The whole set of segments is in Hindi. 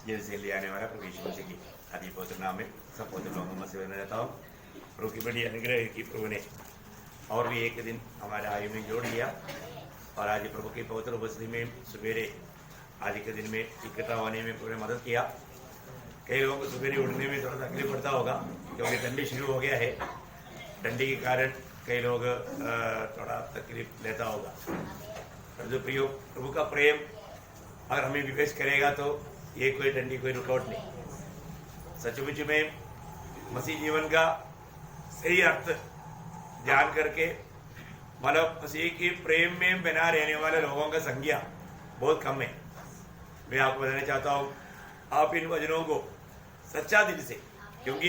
जैसे ले आने वाला प्रभु यीशु मसीह की आदि पवित्र नाम में सब पवित्र लोगों में से बना रहता हूँ। प्रभु की बड़ी अनुग्रह है कि प्रभु ने और भी एक दिन हमारे आयु में जोड़ लिया और आज प्रभु की पवित्र उपस्थिति में सवेरे आज के दिन में इकट्ठा होने में प्रभु ने मदद किया। कई लोगों को सवेरे उठने में थोड़ा तकलीफ पड़ता होगा क्योंकि ठंडी शुरू हो गया है। ठंडी के कारण कई लोग थोड़ा तकलीफ लेता होगा। पर जो प्रियो प्रभु का प्रेम अगर हमें विवेश करेगा तो ये कोई ठंडी कोई रुकावट नहीं। सचमुच में मसीह जीवन का सही अर्थ जान करके मतलब मसीह के प्रेम में बना रहने वाले लोगों का संख्या बहुत कम है। मैं आपको बताना चाहता हूँ आप इन वचनों को सच्चा दिल से, क्योंकि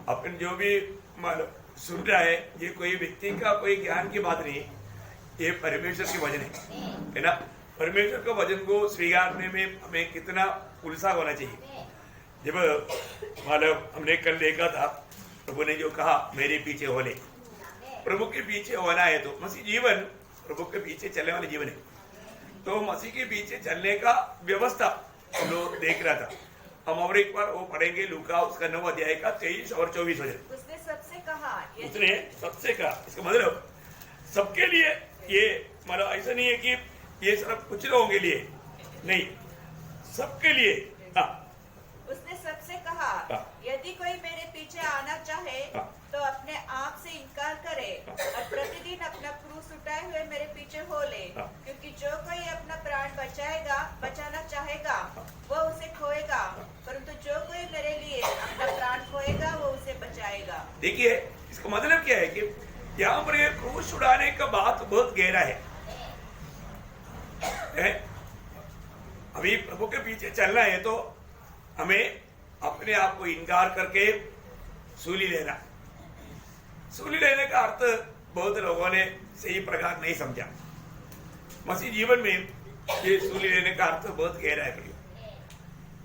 अपन जो भी मतलब सुन रहा है ये कोई व्यक्ति का कोई ज्ञान की बात नहीं, ये परमेश्वर की वचन है ना। परमेश्वर के वचन को स्वीकारने में हमें कितना उत्साह होना चाहिए। जब मतलब हमने कल देखा था प्रभु ने जो कहा मेरे पीछे हो ले, प्रभु के पीछे होना है तो मसीह जीवन प्रभु के पीछे चलने वाले जीवन है। तो मसीह के पीछे चलने का व्यवस्था हम लोग देख रहा था। हम और एक बार वो पढ़ेंगे लूका उसका 9 अध्याय का 23 और 24 वचन। उसने सबसे कहा, इसका मतलब सबके लिए ये मतलब ऐसा नहीं है कि ये सिर्फ कुछ लोगों के लिए नहीं, सबके लिए। हाँ, उसने सबसे कहा यदि कोई मेरे पीछे आना चाहे तो अपने आप से इनकार करे और प्रतिदिन अपना क्रूस उठाए हुए मेरे पीछे हो ले। क्योंकि जो कोई अपना प्राण बचाना चाहेगा वो उसे खोएगा, परंतु जो कोई मेरे लिए अपना प्राण खोएगा वो उसे बचाएगा। देखिए इसका मतलब क्या है कि यहाँ पर ये क्रूस उड़ाने का बात बहुत गहरा है। अभी प्रभु के पीछे चलना है तो हमें अपने आप को इनकार करके सूली लेना। सूली लेने का अर्थ बहुत लोगों ने सही प्रकार नहीं समझा। मसीह जीवन में ये सूली लेने का अर्थ बहुत गहरा है।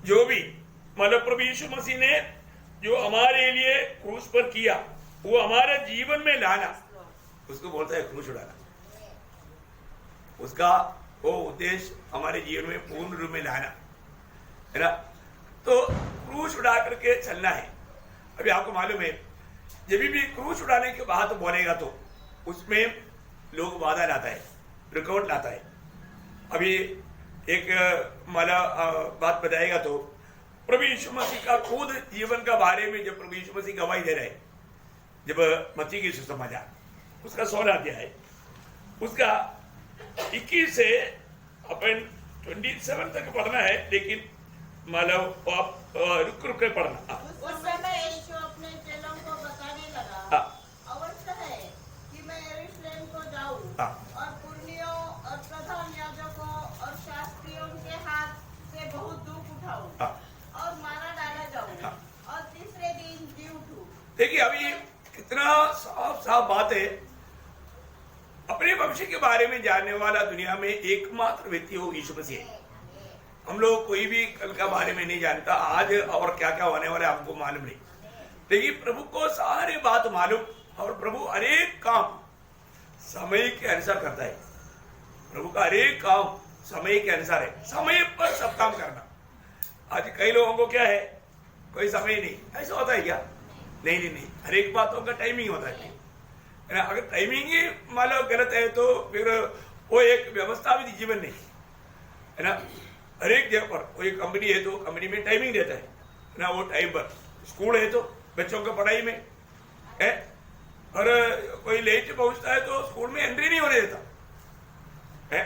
जो भी मतलब प्रभु यीशु मसीह ने जो हमारे लिए क्रूस पर किया वो हमारे जीवन में लाना, उसको बोलता है क्रूस उड़ाना। उसका वो उद्देश्य हमारे जीवन में पूर्ण रूप में लाना है ना। तो क्रूस उड़ा करके चलना है। अभी आपको मालूम है जब भी क्रूस उड़ाने की बात बोलेगा तो उसमें लोग बाधा लाता है, रुकावट लाता है। अभी एक माला बात बताएगा तो प्रभु यीशु मसीह का खुद जीवन का बारे में जब प्रभु यीशु मसीह गवाही दे रहे हैं, जब मत्ती की सुसमाचार उसका 16 अध्याय है, उसका 21 से अपन 27 तक पढ़ना है, लेकिन मतलब आप रुक कर पढ़ना। उस समय यीशु अपने चेलों को बताने लगा, अवश्य है कि मैं यरूशलेम को जाऊं और पुरनियों और प्रधान याजकों और शास्त्रियों के हाथ से बहुत दुख उठाऊं और मारा डाला जाऊं और तीसरे दिन जी उठूं। देखिए अभी कितना साफ साफ बात है। अपने भविष्य के बारे में जानने वाला दुनिया में एकमात्र व्यक्ति हो यीशु मसीह है। हम लोग कोई भी कल का बारे में नहीं जानता, आज और क्या क्या होने वाला हमको मालूम नहीं, लेकिन प्रभु को सारी बात मालूम और प्रभु अनेक काम समय के अनुसार करता है। प्रभु का अनेक काम समय के अनुसार है, समय पर सब काम करना। आज कई लोगों को क्या है कोई समय नहीं, ऐसा होता है क्या? नहीं, हर एक बातों का टाइमिंग होता है ना। अगर टाइमिंग ही मान लो गलत है तो फिर वो एक व्यवस्था भी जीवन नहीं है ना। हर एक जगह पर कोई कंपनी है तो कंपनी में टाइमिंग देता है ना, वो टाइम पर। स्कूल है तो बच्चों को पढ़ाई में है, और कोई लेट पहुंचता है तो स्कूल में एंट्री नहीं होने देता है,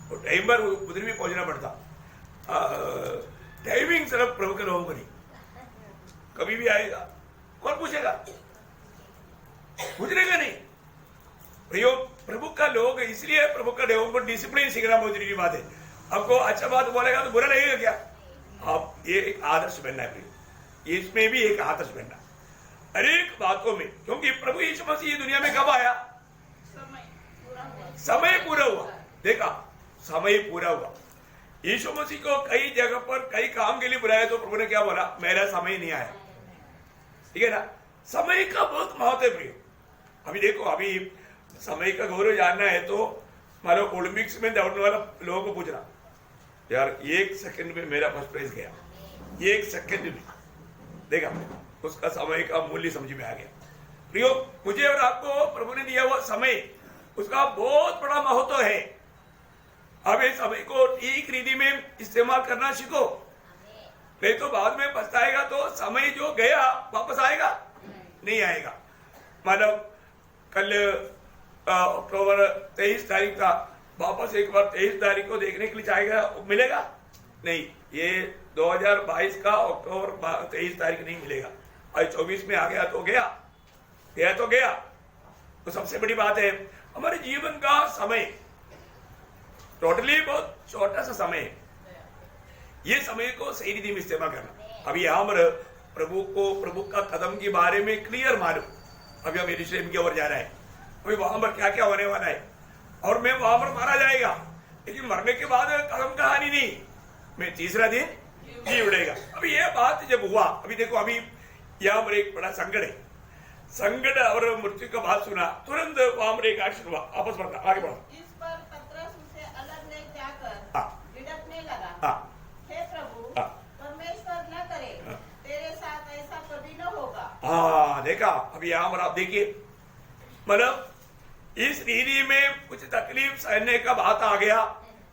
वो टाइम पर उधर भी पहुंचना पड़ता। टाइमिंग सिर्फ प्रभु के लोगों को नहीं, कभी भी आएगा कौन पूछेगा? गुजरेगा नहीं। प्रभु का लोग, इसलिए प्रभु का लोगों को डिसिप्लिन सीखना बहुत जरूरी बात है। आपको अच्छा बात बोलेगा तो बुरा लगेगा क्या? आप ये एक आदर्श बनना है, इसमें भी एक आदर्श बनना हर एक बातों में। क्योंकि प्रभु यीशु मसीह दुनिया में कब आया? समय पूरा हुआ। देखा, समय पूरा हुआ। यीशु मसीह को कई जगह पर कई काम के लिए बुलाया तो प्रभु ने क्या बोला? मेरा समय नहीं आया। ठीक है ना। समय का बहुत महत्व है प्रिय। अभी देखो, अभी समय का गौरव जानना है तो मान लो ओलंपिक्स में दौड़ने वाला लोगों को पूछ रहा यार 1 सेकंड में मेरा फर्स्ट प्राइज गया, 1 सेकंड में। देखा, उसका समय का मूल्य समझ में आ गया। प्रियो, मुझे और आपको प्रभु ने दिया हुआ समय, उसका बहुत बड़ा महत्व है। अब इस समय को ठीक रीति में इस्तेमाल करना सीखो, नहीं तो बाद में पछताएगा। तो समय जो गया वापस आएगा नहीं आएगा। मतलब कल अक्टूबर 23 तारीख का, वापस एक बार 23 तारीख को देखने के लिए चाहेगा, मिलेगा नहीं। ये 2022 का अक्टूबर 23 तारीख नहीं मिलेगा। आज 24 में आ गया तो गया, गया तो गया। तो सबसे बड़ी बात है, हमारे जीवन का समय टोटली बहुत छोटा सा समय है। ये समय को सही रीति में इस्तेमाल करना। अभी यहाँ पर प्रभु का कदम के बारे में क्लियर मालूम। अभी हम यरूशलेम की ओर जा रहा है, अभी वहां पर क्या क्या होने वाला है, और मैं वहां पर मारा जाएगा, लेकिन मरने के बाद कदम कहानी नहीं, मैं तीसरा दिन जी उड़ेगा। अभी ये बात जब हुआ, अभी देखो, अभी यहाँ पर एक बड़ा संकट है, संकट और मृत्यु का बात सुना, तुरंत वहां पर एक एक्शन हुआ, आपस बढ़ना, आगे बढ़ो। इस पर पतरस उसे अलग ले जाकर विड़कने लगा, हे प्रभु, परमेश्वर न करे, तेरे साथ ऐसा कभी न होगा। देखा, अभी यहाँ पर आप देखिए, मतलब इस रीति में कुछ तकलीफ सहने का बात आ गया,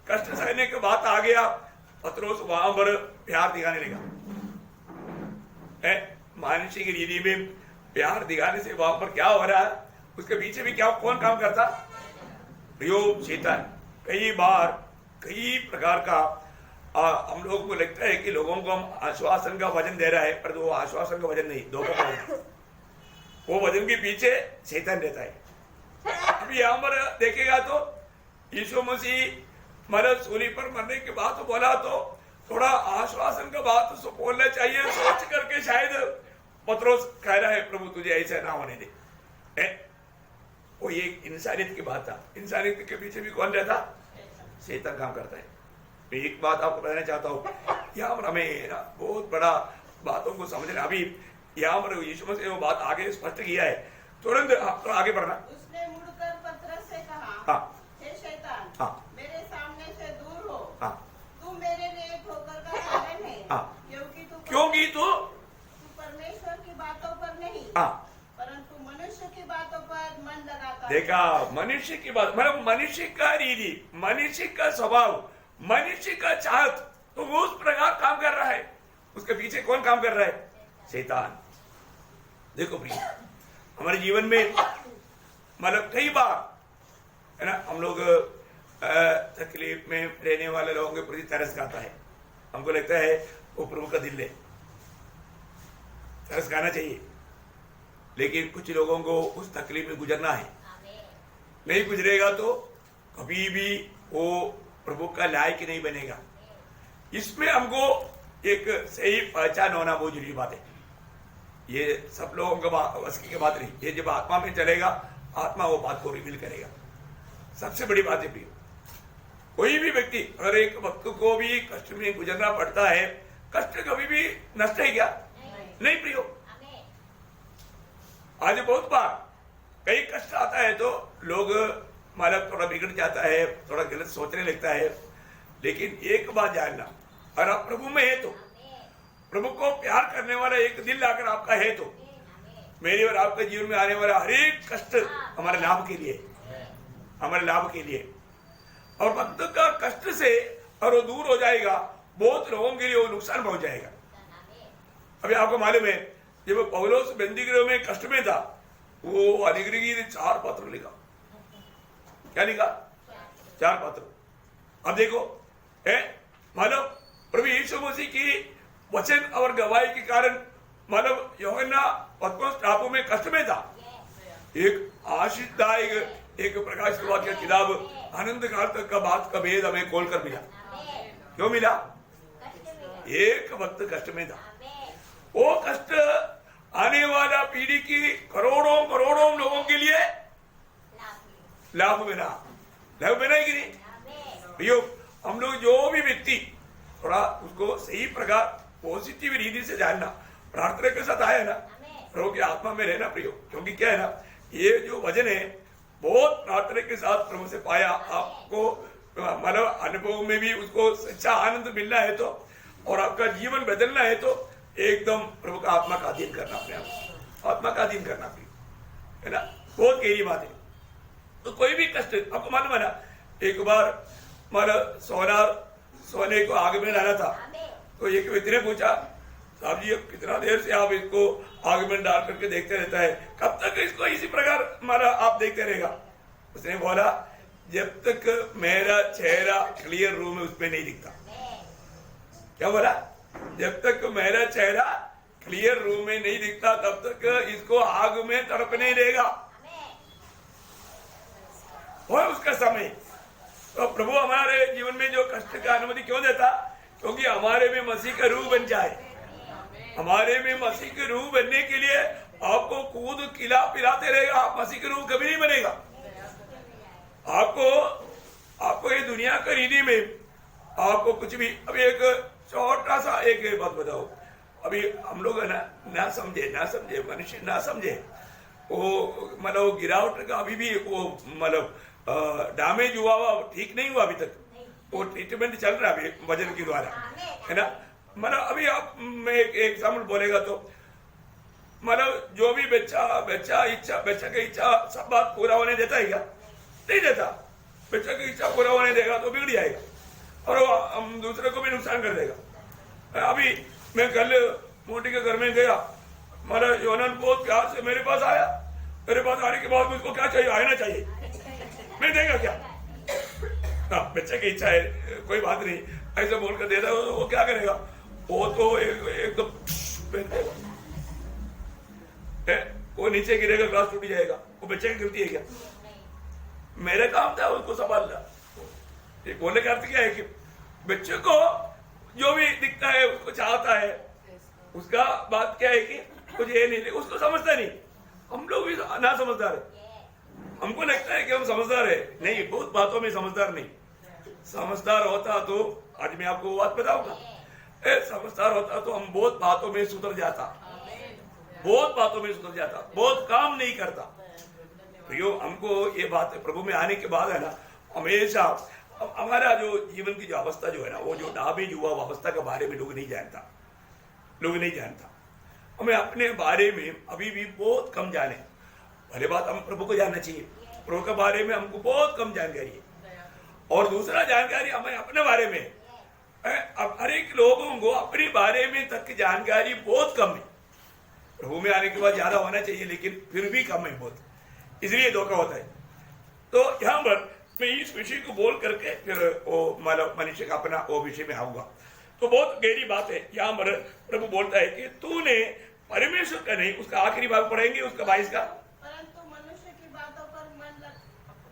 कष्ट सहने का बात आ गया, पतरस वहां पर प्यार दिखाने लगा। मानसिक रीति में प्यार दिखाने से वहां पर क्या हो रहा है, उसके पीछे भी क्या कौन काम करता? प्रयोग शैतान। कई बार कई प्रकार का हम लोगों को लगता है कि लोगों को हम आश्वासन का वजन दे रहा है, पर वो आश्वासन का वजन नहीं, धोखा का वजन। वो वजन के पीछे शैतान रहता है। अभी यहाँ पर देखेगा तो यीशु मसीह मतलब सूली पर मरने के बाद तो बोला, तो थोड़ा आश्वासन का बात उसको बोलना चाहिए, सोच करके शायद पतरस कह रहा है, प्रभु तुझे ऐसा ना होने दे। वो एक इंसानियत की बात था। इंसानियत के पीछे भी कौन रहता? शैतान काम करता है। मैं एक बात आपको बताना चाहता हूँ, यहाँ पर हमें बहुत बड़ा बातों को समझना। अभी यहाँ पर यीशु मसीह वो बात आगे स्पष्ट किया है, तुरंत आगे बढ़ना। उसने मुड़कर पतरस से कहा, हे शैतान, मेरे सामने से दूर हो, तू मेरे लिए ठोकर का कारण है, क्योंकि तू परमेश्वर की बातों पर नहीं, परंतु मनुष्य की बातों पर मन लगाता। देखा, मनुष्य की बात, मतलब मनुष्य का रीति, मनुष्य का स्वभाव, मनुष्य का चाहत, तो वो उस प्रकार काम कर रहा है। उसके पीछे कौन काम कर रहा है? शैतान। देखो प्रिय, हमारे जीवन में मतलब कई बार है ना, हम लोग तकलीफ में रहने वाले लोगों के प्रति तरस खाता है। हमको लगता है वो प्रभु का दिल है, तरस खाना चाहिए, लेकिन कुछ लोगों को उस तकलीफ में गुजरना है। नहीं गुजरेगा तो कभी भी वो प्रभु का लायक नहीं बनेगा। इसमें हमको एक सही पहचान होना बहुत जरूरी बात है। ये सब लोगों का बस की बात नहीं, ये जब आत्मा में चलेगा, आत्मा वो बात को रिवील करेगा। सबसे बड़ी बात है प्रिय, कोई भी व्यक्ति अगर एक वक्त को भी कष्ट में गुजरना पड़ता है, कष्ट कभी भी नष्ट है क्या? नहीं प्रियो। आज बहुत बार कई कष्ट आता है तो लोग मतलब थोड़ा बिगड़ जाता है, थोड़ा गलत सोचने लगता है। लेकिन एक बात जानना, अगर आप प्रभु में है तो, प्रभु को प्यार करने वाला एक दिल लाकर आपका है तो, मेरे और आपके जीवन में आने वाला हर एक कष्ट हमारे लाभ के लिए, हमारे लाभ के लिए। और वक्त का कष्ट से और वो दूर हो जाएगा, बहुत लोगों के लिए वो नुकसान पहुंच जाएगा। अभी आपको मालूम है, जब पौलुस बंदीगृह में कष्ट में था, वो अधिकृत ने 4 पत्र लिखा। क्या लिखा? 4 पत्र। अब देखो, मानो प्रभु यीशु मसीह की वचन और गवाही के कारण मानव यूहन्ना पतमस टापू में कष्ट में था। एक आशीषदायक एक प्रकाश की किताब आनंद काल तक का बात का भेद हमें खोलकर मिला। क्यों मिला? एक वक्त कष्ट में था। वो कष्ट आने वाला पीढ़ी की करोड़ों करोड़ों लोगों के लिए लाभ बना, लाभ बना कि नहीं? हम लोग जो भी व्यक्ति थोड़ा उसको सही प्रकार पॉजिटिव रीति से जानना, प्रार्थना के साथ आया ना, प्रभु की आत्मा में रहना प्रियो। क्योंकि क्या है ना, ये जो वजन है बहुत प्रार्थना के साथ प्रभु से पाया, आपको मतलब अनुभव में भी उसको सच्चा आनंद मिलना है तो, और आपका जीवन बदलना है तो एकदम प्रभु का आत्मा का अधीन करना, अपने आप आत्मा का अधीन करना भी है ना। बहुत गहरी बात है। तो कोई भी कष्ट आपको मालूम है ना, एक बार मतलब सोने को आग में डाला था, तो एक व्यक्ति ने पूछा, साहब जी कितना देर से आप इसको आग में डाल करके देखते रहता है, कब तक इसको इसी प्रकार मतलब आप देखते रहेगा? उसने बोला, जब तक मेरा चेहरा क्लियर रूम में उसमें नहीं दिखता। क्या बोला? जब तक मेरा चेहरा क्लियर रूम में नहीं दिखता तब तक इसको आग में तड़प नहीं देगा। और उसका समय तो प्रभु हमारे जीवन में जो कष्ट का अनुमति क्यों देता? क्योंकि हमारे में मसीह का रूह बन जाए। हमारे में मसीह के रूह बनने के लिए आपको कूद खिला पिलाते रहेगा, मसीह के रूह कभी नहीं बनेगा। आपको ये दुनिया का रीति में आपको कुछ भी, अभी एक छोटा सा एक बात बताओ, अभी हम लोग ना समझे मनुष्य ना समझे, वो मतलब गिरावट का अभी भी वो मतलब डैमेज हुआ ठीक नहीं हुआ अभी तक, वो ट्रीटमेंट चल रहा है वजन के द्वारा, है ना। मतलब अभी आप मैं एक एग्जाम्पल बोलेगा तो मतलब जो भी बच्चा की इच्छा सब बात पूरा होने देता है क्या? नहीं देता। बच्चा की इच्छा पूरा होने देगा तो बिगड़ जाएगा और वो हम दूसरे को भी नुकसान कर देगा। अभी मैं कल मोटी के घर में गया, मतलब योनन बहुत प्यार से मेरे पास आया, मेरे पास आने के बाद मुझको क्या चाहिए? आना चाहिए, मैं देगा क्या? बच्चे की इच्छा है, कोई बात नहीं, ऐसा बोलकर दे दो, वो क्या करेगा? वो तो एकदम वो नीचे गिरेगा, ग्लास टूट जाएगा। वो बच्चे की गलती है क्या? मेरा काम था उसको संभालना। ये बोलने का अर्थ क्या है कि बच्चे को जो भी दिखता है उसको चाहता है, उसका बात क्या है कि कुछ ये नहीं, उसको समझता नहीं। हम लोग भी ना समझदार है, हमको लगता है कि हम समझदार है, नहीं, बहुत बातों में समझदार नहीं। समझदार होता तो आज मैं आपको बात बताऊंगा, समझदार होता तो हम बहुत बातों में सुधर जाता, बहुत काम नहीं करता। तो हमको ये बात प्रभु में आने के बाद है ना, हमेशा हमारा जो जीवन की जो अवस्था जो है ना, वो जो डैमेज हुआ अवस्था के बारे में लोग नहीं जानता। हमें अपने बारे में अभी भी बहुत कम जाने। पहले बात, हम प्रभु को जानना चाहिए, प्रभु के बारे में हमको बहुत कम जानकारी है। और दूसरा जानकारी हमें अपने बारे में, अब हर एक लोगों को अपने बारे में तक जानकारी बहुत कम है। प्रभु में आने के बाद ज्यादा होना चाहिए, लेकिन फिर भी कम है बहुत, इसलिए धोखा होता है। तो यहाँ पर मैं इस विषय को बोल करके फिर वो मतलब मनुष्य का अपना वो विषय में आऊंगा। तो बहुत गहरी बात है। यहाँ पर प्रभु बोलता है कि तूने परमेश्वर का नहीं, उसका आखिरी भाग पढ़ेंगे उसका 22 का, परंतु मनुष्य की बातों पर मन लग,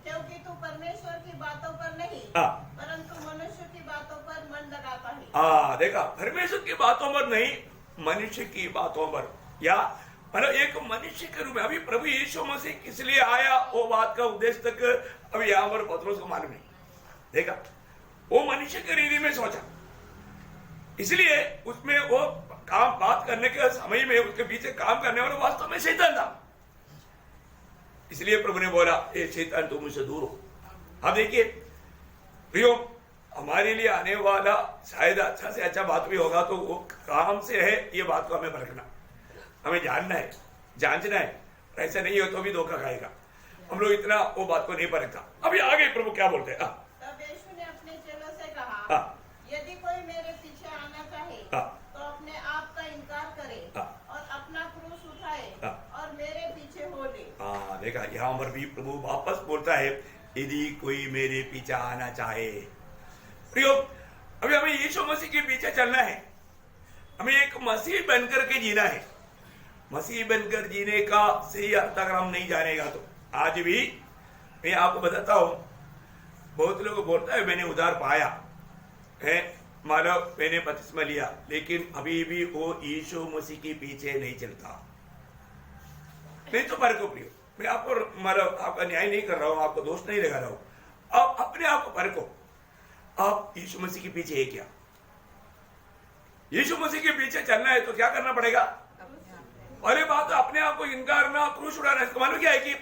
क्योंकि तू परमेश्वर की बातों पर नहीं, परंतु मनुष्य की बातों पर मन लगाता है। देखा, परमेश्वर की बातों पर नहीं, मनुष्य की बातों पर, या मतलब एक मनुष्य के रूप में। अभी प्रभु यीशु मसीह किस लिए आया, वो बात का उद्देश्य तक अभी यहाँ पर पतरस को मालूम नहीं। देखा, वो मनुष्य के रीति में सोचा, इसलिए उसमें वो काम बात करने के समय में उसके पीछे काम करने वाला वास्तव में शैतान था। इसलिए प्रभु ने बोला, ये शैतान तुम मुझसे दूर हो। अब देखिए प्रियो, हमारे लिए आने वाला शायद अच्छा से अच्छा बात भी होगा, तो वो काम से है, ये बात को हमें परखना, हमें जानना है, जांचना है। ऐसा नहीं हो तो भी धोखा खाएगा। हम लोग इतना वो बात को नहीं परखता। अभी आगे प्रभु क्या बोलते हैं? तब यीशु ने अपने चेलों से कहा, यदि कोई मेरे पीछे आना चाहे तो अपने आप का इनकार करे और अपना क्रूस उठाए और मेरे पीछे हो ले। देखा, यहाँ पर भी प्रभु वापस बोलता है, यदि कोई मेरे पीछे आना चाहे। प्रियो, अभी हमें यीशु मसीह के पीछे चलना है, हमें एक मसीह बनकर के जीना है। मसीह बनकर जीने का सही अर्थ अगर हम नहीं जानेगा तो आज भी मैं आपको बताता हूं, बहुत लोग बोलता है मैंने उधार पाया है, मानव मैंने बपतिस्मा लिया, लेकिन अभी भी वो यीशु मसीह के पीछे नहीं चलता। नहीं तो परखो प्रियो, मैं आपको मतलब आपका न्याय नहीं कर रहा हूं, आपको दोष नहीं लगा रहा हूं। आप अपने आप को परखो, आप यीशु मसीह के पीछे है क्या? यीशु मसीह के पीछे चलना है तो क्या करना पड़ेगा? पहले बात अपने आप को इनकार करना, क्रूस उठाना। इसका मतलब क्या है कि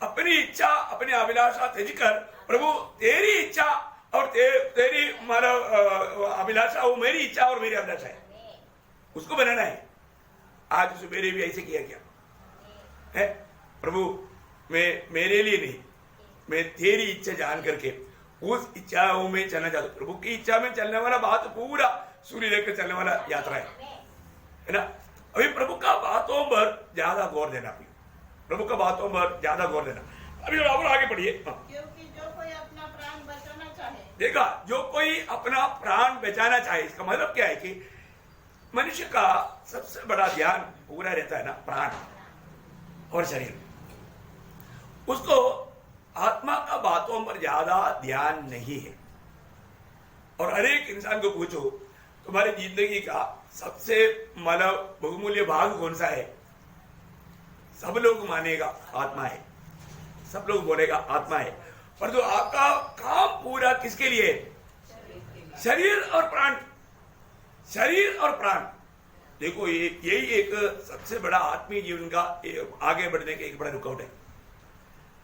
अपनी इच्छा, अपनी अभिलाषा त्यज कर, प्रभु तेरी इच्छा और तेरी मानव अभिलाषा वो मेरी इच्छा और मेरी अभिलाषा है, उसको बनाना है। आज सुबेरे भी ऐसे किया क्या है प्रभु, मैं मेरे लिए नहीं, मैं तेरी इच्छा जान करके उस इच्छाओं में चलना चाहता हूं। प्रभु की इच्छा में चलने वाला बात पूरा सूर्य लेकर चलने वाला यात्रा है ना। अभी प्रभु का बातों पर ज्यादा गौर देना, प्रभु का बातों पर ज्यादा गौर देना। अभी और आगे पढ़िए। क्योंकि जो कोई अपना प्राण बचाना चाहे, देखा, जो कोई अपना प्राण बचाना चाहे, इसका मतलब क्या है कि मनुष्य का सबसे बड़ा ध्यान पूरा रहता है ना प्राण और शरीर। उसको आत्मा का बातों पर ज्यादा ध्यान नहीं है। और हर एक इंसान को पूछो तुम्हारी जिंदगी का सबसे मतलब बहुमूल्य भाग कौन सा है, सब लोग मानेगा आत्मा है, सब लोग बोलेगा आत्मा है। पर जो आपका काम पूरा किसके लिए है? शरीर और प्राण, शरीर और प्राण। देखो यही एक सबसे बड़ा आत्मीय जीवन का आगे बढ़ने का एक बड़ा रुकावट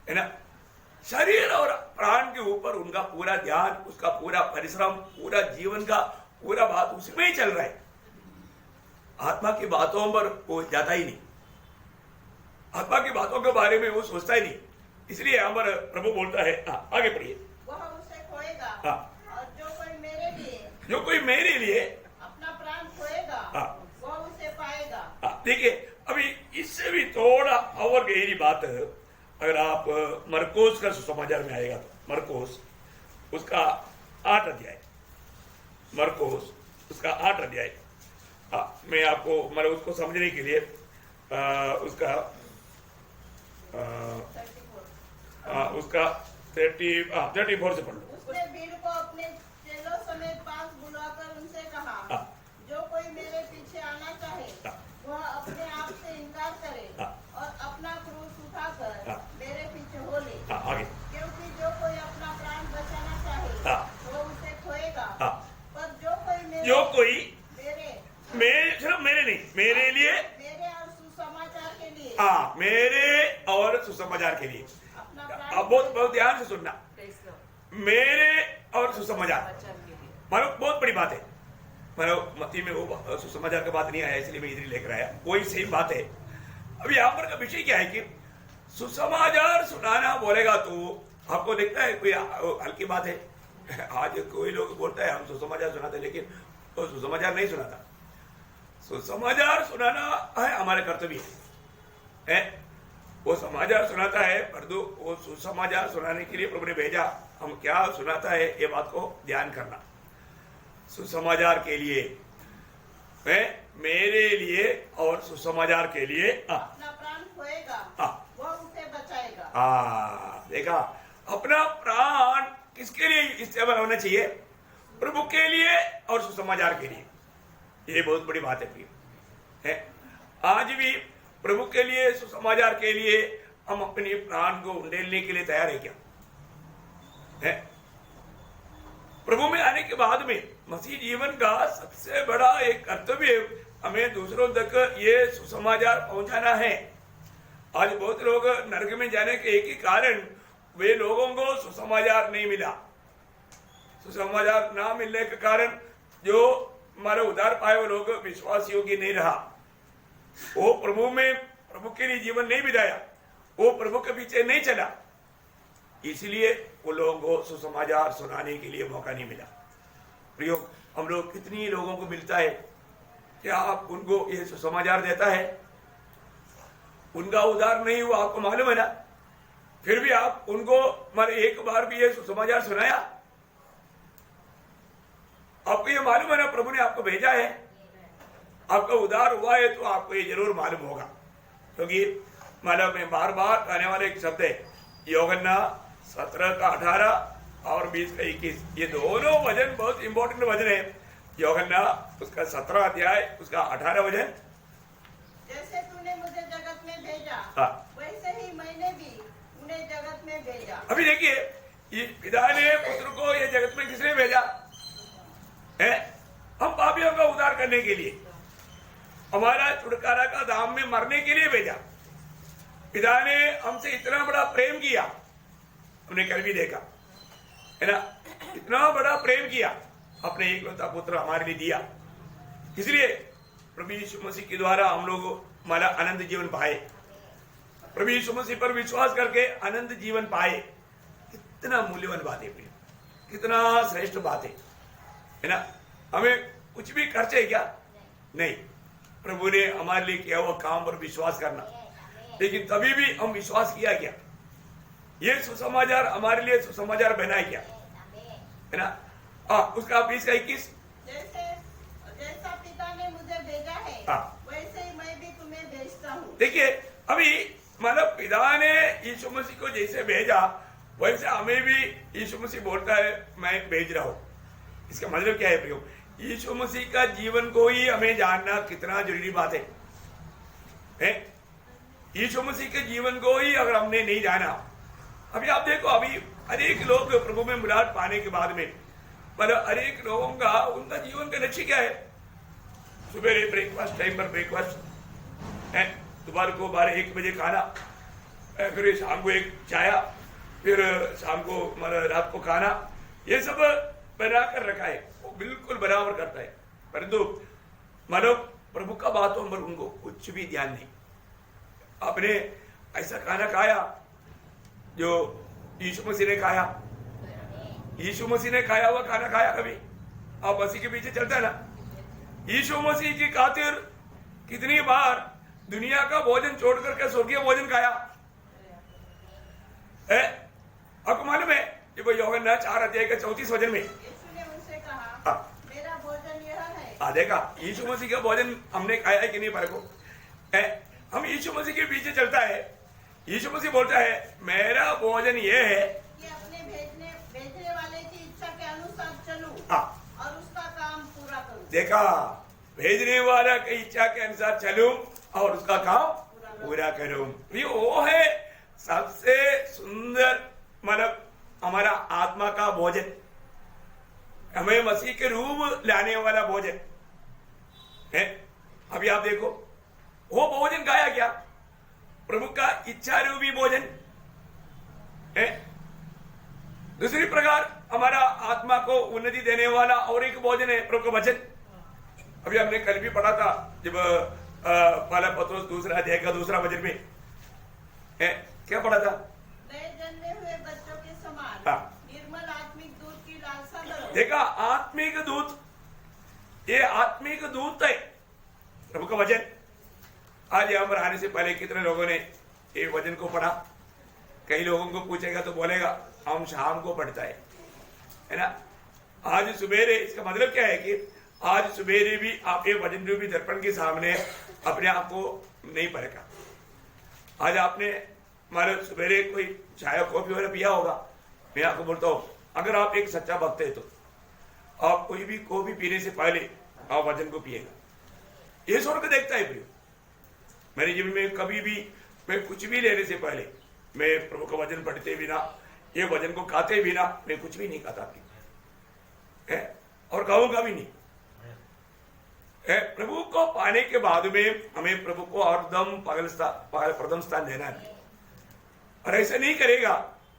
है ना। शरीर और प्राण के ऊपर उनका पूरा ध्यान, उसका पूरा परिश्रम, पूरा जीवन का पूरा बात उसमें ही चल रहा है। आत्मा की बातों पर वो जाता ही नहीं, आत्मा की बातों के बारे में वो सोचता ही नहीं। इसलिए यहाँ पर प्रभु बोलता है, आगे पढ़िए, वह उसे खोएगा, और जो कोई मेरे लिए अपना प्राण खोएगा, वह उसे पाएगा। देखिए अभी इससे भी थोड़ा और गहरी बात है। अगर आप मरकोस का सुसमाचार में आएगा तो मरकोस उसका 8 अध्याय, मरकोस उसका 8 अध्याय, मैं आपको मतलब उसको समझने के लिए उसका 34 से पढ़ लो। उसने भीड़ को अपने चेलों समेत 5 बुलाकर उनसे कहा, जो कोई मेरे पीछे आना चाहे वह अपने आप से इनकार करे और अपना क्रूस उठाकर मेरे पीछे हो ले। आगे, क्योंकि जो कोई अपना प्राण बचाना चाहे वो उसे खोएगा, पर जो कोई सिर्फ मेरे नहीं, मेरे लिए, मेरे और सुसमाचार के लिए, मेरे और सुसमाचार के लिए। अब बहुत ध्यान से सुनना, मेरे और सुसमाचार मतलब बहुत बड़ी बात है। मतलब मत्ती में वो सुसमाचार का बात नहीं आया, इसलिए मैं इधर लेकर आया, वही सेम बात है। अभी यहाँ पर का विषय क्या है कि सुसमाचार सुनाना बोलेगा तो आपको देखता है कोई हल्की बात है। आज कोई लोग बोलता है हम सुसमाचार सुनाते, लेकिन तो सुसमाचार नहीं सुनाता। सुसमाचार सुनाना है हमारे कर्तव्य है। वो समाचार सुनाता है, पर वो सुसमाचार सुनाने के लिए प्रभु ने भेजा। हम क्या सुनाता है ये बात को ध्यान करना। सुसमाचार के लिए, मेरे लिए और सुसमाचार के लिए अपना प्राण खोएगा, वह उसे बचाएगा। देखा, अपना प्राण किसके लिए इस्तेमाल होना चाहिए? प्रभु के लिए और सुसमाचार के लिए। ये बहुत बड़ी बात है। आज भी प्रभु के लिए, सुसमाचार के लिए हम अपने प्राण को उंडेलने के लिए तैयार है क्या? है प्रभु में आने के बाद में मसीह जीवन का सबसे बड़ा एक कर्तव्य हमें दूसरों तक ये सुसमाचार पहुंचाना है। आज बहुत लोग नरक में जाने के एक ही कारण, वे लोगों को सुसमाचार नहीं मिला। सुसमाचार ना मिलने के कारण जो हमारे उद्धार पाए वो लोग विश्वास योग्य नहीं रहा। वो प्रभु में, प्रभु के लिए जीवन नहीं बिताया, वो प्रभु के पीछे नहीं चला, इसलिए वो लोगों को सुसमाचार सुनाने के लिए मौका नहीं मिला। प्रियो, हम लोग कितनी लोगों को मिलता है, क्या आप उनको ये सुसमाचार देता है? उनका उद्धार नहीं हुआ आपको मालूम है ना, फिर भी आप उनको हमारे एक बार भी ये सुसमाचार सुनाया? आपको ये मालूम है ना प्रभु ने आपको भेजा है, आपका उद्धार हुआ है, तो आपको ये जरूर मालूम होगा। क्योंकि मतलब में बार बार आने वाले एक शब्द है, यूहन्ना 17 का 18 और 20 का 21। ये दोनों वचन बहुत इंपॉर्टेंट वचन है। यूहन्ना उसका 17 अध्याय, उसका 18 वचन, जैसे तूने मुझे जगत में भेजा, वैसे ही मैंने भी उन्हें जगत में भेजा। अभी देखिए, ये पिता ने पुत्र को ये जगत में किसने भेजा है? हम पापियों का उद्धार करने के लिए, हमारा छुटकारा का दाम में मरने के लिए भेजा। पिता ने हमसे इतना बड़ा प्रेम किया, हमने कल भी देखा है ना। इतना बड़ा प्रेम किया, अपने एकलौता पुत्र हमारे लिए दिया। इसलिए प्रभु यीशु मसीह के द्वारा हम लोग हमारा अनंत जीवन पाए, प्रभु यीशु मसीह पर विश्वास करके अनंत जीवन पाए। कितना मूल्यवान बात है, कितना श्रेष्ठ बात है ना। हमें कुछ भी खर्च है क्या? नहीं, प्रभु ने हमारे लिए किया हुआ काम पर विश्वास करना। लेकिन तभी भी हम विश्वास किया क्या? ये सुसमाचार हमारे लिए सुसमाचार बना है क्या, है ना। उसका 20:21 जैसा पिता ने मुझे भेजा है वैसे ही मैं भी तुम्हें भेजता हूँ। देखिए, अभी मतलब पिता ने यीशु मसीह को जैसे भेजा वैसे हमें भी यीशु मसीह बोलता है मैं भेज रहा हूँ। इसका मतलब क्या है प्रयोग? यीशु मसीह का जीवन को ही हमें जानना कितना जरूरी बात है? यीशु मसीह के जीवन को ही अगर हमने नहीं जाना, अभी आप देखो, अभी अनेक लोग प्रभु में मुलाकात पाने के बाद में मतलब अनेक लोगों का उनका जीवन का लक्ष्य क्या है? सुबह ब्रेकफास्ट, टाइम पर ब्रेकफास्ट है, दोपहर को 12-1 बजे खाना, फिर शाम को एक चाय, फिर शाम को मतलब रात को खाना, ये सब बना कर रखा है। वो बिल्कुल बराबर करता है, परंतु मतलब प्रभु का बातों पर उनको कुछ भी ध्यान नहीं। आपने ऐसा खाना खाया जो यीशु मसीह ने खाया? यीशु मसीह ने खाया हुआ खाना खाया कभी? आप मसीह के पीछे चलता है ना। यीशु मसीह की खातिर कितनी बार दुनिया का भोजन छोड़ करके स्वर्गीय भोजन खाया है? आपको मालूम है जब यूहन्ना 4:34 वचन में यीशु ने उनसे कहा मेरा भोजन यह है। देखा, यीशु मसीह का भोजन हमने खाया है कि नहीं? पर को हम यीशु मसीह के पीछे चलता है, यीशु मसीह बोलता है मेरा भोजन ये है कि अपने भेजने वाले की इच्छा के अनुसार चलूं और उसका काम पूरा करूं। देखा, भेजने वाला की इच्छा के अनुसार चलूं और उसका काम पूरा करूं। ये वो है सबसे सुंदर मतलब हमारा आत्मा का भोजन, हमें मसीह के रूप लाने वाला भोजन है। अभी आप देखो, वो भोजन खाया क्या? प्रभु का इच्छा रूपी भोजन है। दूसरी प्रकार हमारा आत्मा को उन्नति देने वाला और एक भोजन है प्रभु का वचन। अभी हमने कल भी पढ़ा था जब पहला पत्रोस 2 वचन में क्या पढ़ा था? नए जन्मे हुए बच्चों के समान निर्मल आत्मिक दूध की लालसा करो। देखा, आत्मिक दूध, ये आत्मिक दूध है प्रभु का वचन। आज यहाँ पर आने से पहले कितने लोगों ने ये वचन को पढ़ा? कई लोगों को पूछेगा तो बोलेगा हम शाम को पढ़ता है ना। आज सुबेरे, इसका मतलब क्या है कि आज सुबेरे भी आप ये वचन रूपी दर्पण के सामने अपने आप को नहीं पढ़ेगा। आज आपने मान लो सुबेरे कोई चाय कॉफी वगैरह पिया होगा। मैं आपको बोलता हूँ, अगर आप एक सच्चा भक्त है तो आप कोई भी कॉफी पीने से पहले आप वचन को पिएगा। ये स्वर्ग देखता है प्रियो। मेरे जीवन में कभी भी मैं कुछ भी लेने से पहले मैं प्रभु का वचन पढ़ते बिना, ये वचन को खाते बिना मैं कुछ भी नहीं खाता है और खाऊंगा भी नहीं है। प्रभु को पाने के बाद में हमें प्रभु को हरदम प्रथम स्थान देना है। और ऐसा नहीं करेगा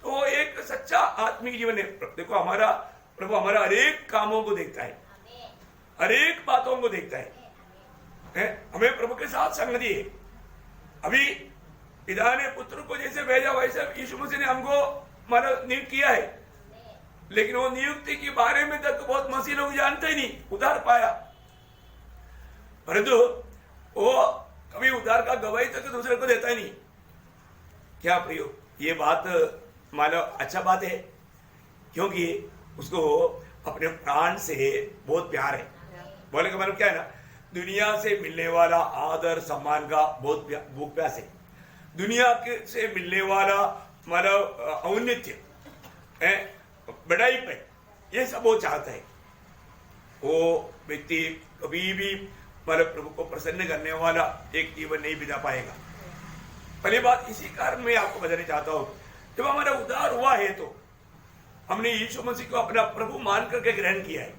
तो एक सच्चा आत्मिक जीवन है। देखो, हमारा प्रभु हमारा हरेक कामों को देखता है, हरेक बातों को देखता है। हमें प्रभु के साथ संगति है। अभी पिता ने पुत्र को जैसे भेजा वैसे यीशु मसीह ने हमको मानो नियुक्त किया है, लेकिन वो नियुक्ति के बारे में तक बहुत मसीह लोग जानते ही नहीं, उधार पाया। परंतु वो कभी उधार का गवाही तक दूसरे को देता ही नहीं। क्या प्रियो, ये बात मानो अच्छा बात है, क्योंकि उसको अपने प्राण से बहुत प्यार है। बोले का मतलब क्या है ना, दुनिया से मिलने वाला आदर सम्मान का बहुत भूख प्यास है। दुनिया के से मिलने वाला मतलब औन्नत्य बड़ाई पे, ये सब वो चाहता है। वो व्यक्ति कभी भी मतलब प्रभु को प्रसन्न करने वाला एक जीवन नहीं बिता पाएगा। पहली बात इसी कारण मैं आपको बताना चाहता हूं, जब हमारा उद्धार हुआ है तो हमने यीशु मसीह को अपना प्रभु मान करके ग्रहण किया है,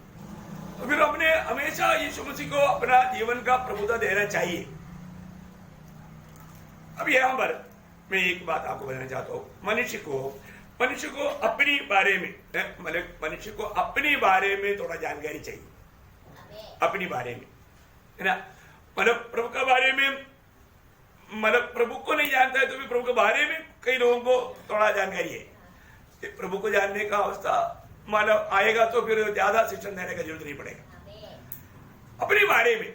तो फिर हमने हमेशा यीशु मसीह को अपना जीवन का प्रभुता देना चाहिए। अब यहां पर मैं एक बात आपको बताना चाहता हूं, मनुष्य को मनुष्य को अपनी बारे में, मतलब मनुष्य को अपने बारे में थोड़ा जानकारी चाहिए, अपनी बारे में, है ना। मतलब प्रभु के बारे में, मतलब प्रभु को नहीं जानता है तो भी प्रभु के बारे में कई लोगों को थोड़ा जानकारी है। प्रभु को जानने का अवस्था मतलब आएगा तो फिर ज्यादा शिक्षण देने का जरूरत नहीं पड़ेगा। अपने बारे में,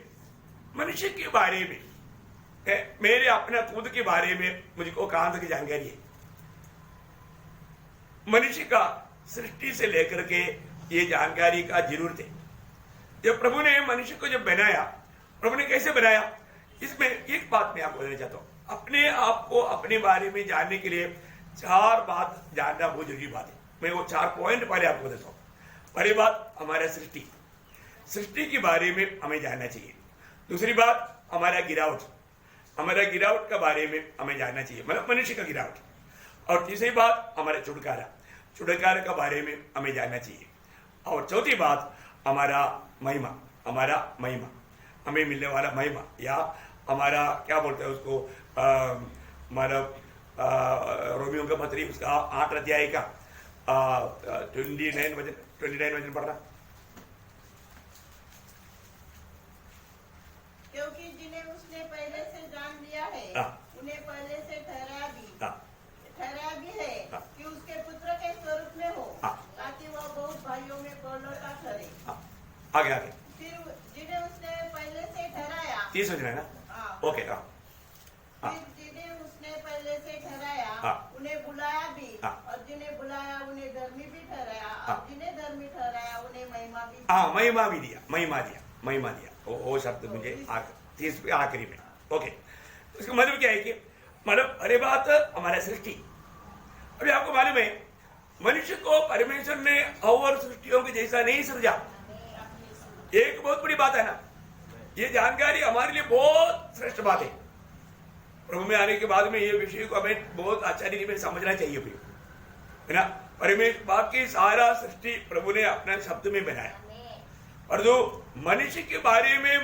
मनुष्य के बारे में, मेरे अपना खुद के बारे में मुझको कहां तक जानकारी है। मनुष्य का सृष्टि से लेकर के ये जानकारी का जरूरत है। जब प्रभु ने मनुष्य को जब बनाया, प्रभु ने कैसे बनाया, इसमें एक बात मैं आपको देना चाहता हूं। अपने आप को अपने बारे में जानने के लिए 4 बात जानना बहुत जरूरी बात है। मैं वो 4 पॉइंट पहले आपको देता हूं। पहली बात, हमारा सृष्टि के बारे में हमें जानना चाहिए। दूसरी बात, हमारा गिरावट के बारे में हमें जानना चाहिए, मतलब मनुष्य का गिरावट। और तीसरी बात, हमारा छुटकारा के बारे में हमें जानना चाहिए। और चौथी बात, हमारा महिमा, हमें मिलने वाला महिमा, या हमारा क्या बोलते हैं उसको, मतलब रोमियो का पत्री उसका 8 अध्याय का 29 वचन पढ़ना। क्योंकि जिन्हें उसने पहले से जान लिया है, उन्हें पहले से ठहराया भी है कि उसके पुत्र के स्वरूप में हो, ताकि वह बहुत भाइयों में बलौटा ठहरे। आगे फिर जिन्हें उसने पहले से ठहराया, 30 वचन है ना? ओके। फिर जिन्हें उसने पहले से ठहराया, उन्हें बुलाया भी, और जिन्हें बुलाया उन्हें धर्मी भी ठहराया, और जिन्हें धर्मी ठहराया उन्हें महिमा भी दिया। महिमा दिया। वो शब्द मुझे 30 पे आखिरी में। ओके, इसका मतलब क्या है कि मतलब अरे बात हमारा सृष्टि। अभी आपको मालूम है मनुष्य को परमेश्वर ने और सृष्टियों के जैसा नहीं सृजा। एक बहुत बड़ी बात है ना, ये जानकारी हमारे लिए बहुत श्रेष्ठ बात है। प्रभु में आने के बाद में ये विषय को हमें बहुत आचार्य में समझना चाहिए, है ना। परमेश्वर बाकी सारा सृष्टि प्रभु ने अपने शब्द में बनाया, और जो मनुष्य के बारे में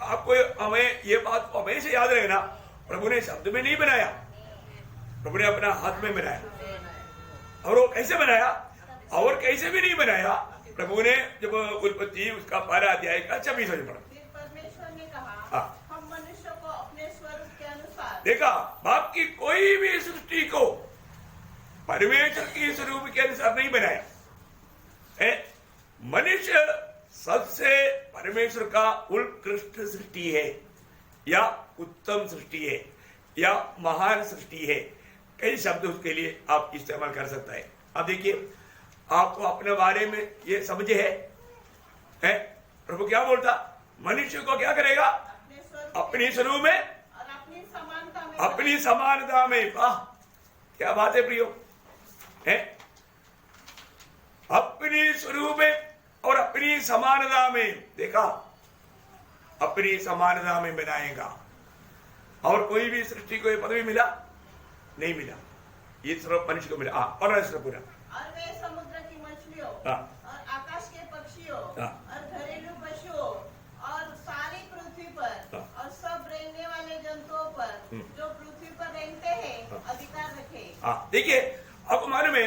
आपको हमें ये बात को हमेशा याद रखना, प्रभु ने शब्द में नहीं बनाया, प्रभु ने अपना हाथ में बनाया। और वो कैसे बनाया, और कैसे भी नहीं बनाया। प्रभु ने जब उत्पत्ति उसका 12 अध्याय का 26 वचन पढ़ा, परमेश्वर ने कहा, हम मनुष्य को अपने स्वरूप के अनुसार। देखा, बाप की कोई भी सृष्टि को परमेश्वर के स्वरूप के अनुसार नहीं बनाया। मनुष्य सबसे परमेश्वर का उत्कृष्ट सृष्टि है, या उत्तम सृष्टि है, या महान सृष्टि है। कई शब्द उसके लिए आप इस्तेमाल कर सकता है। अब देखिए, आपको अपने बारे में ये समझे है? प्रभु क्या बोलता, मनुष्य को क्या करेगा, अपने स्वरूप में और अपनी समानता में। वाह, क्या बात है प्रियो, है अपनी स्वरूप में और अपनी समानता में। देखा, अपनी समानता में बनाएगा। और कोई भी सृष्टि को ये पदवी मिला नहीं मिला, ये सिर्फ मनुष्य को मिला। और पूरा, और वे समुद्र की मछलियों और आकाश के पक्षियों और घरेलू पशुओं और सारी पृथ्वी पर और सब रेंगने वाले जंतुओं पर जो पृथ्वी पर रेंगते हैं अधिकार रखे। देखिए, आपको मालूम है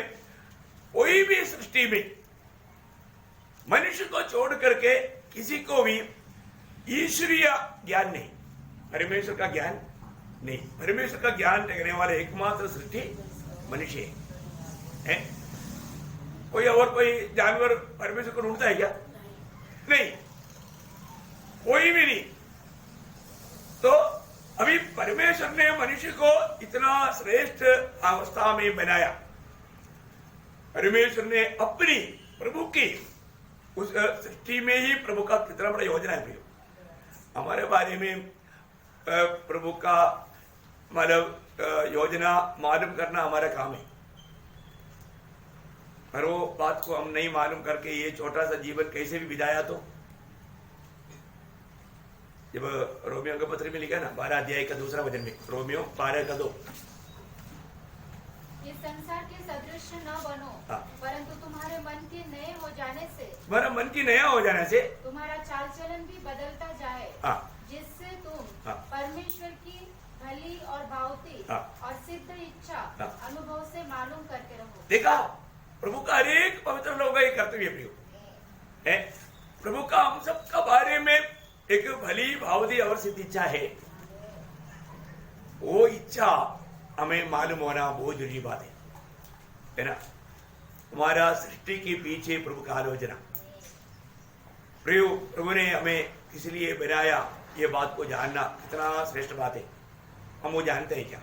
कोई भी सृष्टि में मनुष्य को छोड़ करके किसी को भी ईश्वरीय ज्ञान नहीं, परमेश्वर का ज्ञान नहीं। परमेश्वर का ज्ञान रखने वाले एकमात्र सृष्टि मनुष्य है। कोई और कोई जानवर परमेश्वर को ढूंढता है क्या? नहीं, कोई भी नहीं। तो अभी परमेश्वर ने मनुष्य को इतना श्रेष्ठ अवस्था में बनाया। परमेश्वर ने अपनी प्रभु की उस सृष्टि में ही प्रभु का कितना बड़ा योजना है। हमारे बारे में प्रभु का मतलब योजना मालूम करना हमारा काम है, पर वो बात को हम नहीं मालूम करके ये छोटा सा जीवन कैसे भी बिताया। तो जब रोमियो का पत्र में लिखा ना 12 अध्याय का 2 वचन में, रोमियो 12 का 2, इस संसार के सदृश न बनो, परंतु तुम्हारे मन के नए हो जाने से, तुम्हारा मन की नया हो जाने से तुम्हारा चाल चलन भी बदलता जाए, जिससे तुम परमेश्वर की भली और भावती और सिद्ध इच्छा अनुभव से मालूम करके रहो। देखा प्रभु का हर एक पवित्र लोग का ये कर्तव्य प्रियो है। प्रभु का हम सब का बारे में एक भली भावदी और सिद्ध इच्छा है। वो इच्छा हमें मालूम होना बहुत जरूरी बात है ना। हमारा सृष्टि के पीछे प्रभु का आलोचना, प्रभु ने हमें इसलिए बनाया, ये बात को जानना कितना श्रेष्ठ बात है। हम वो जानते हैं क्या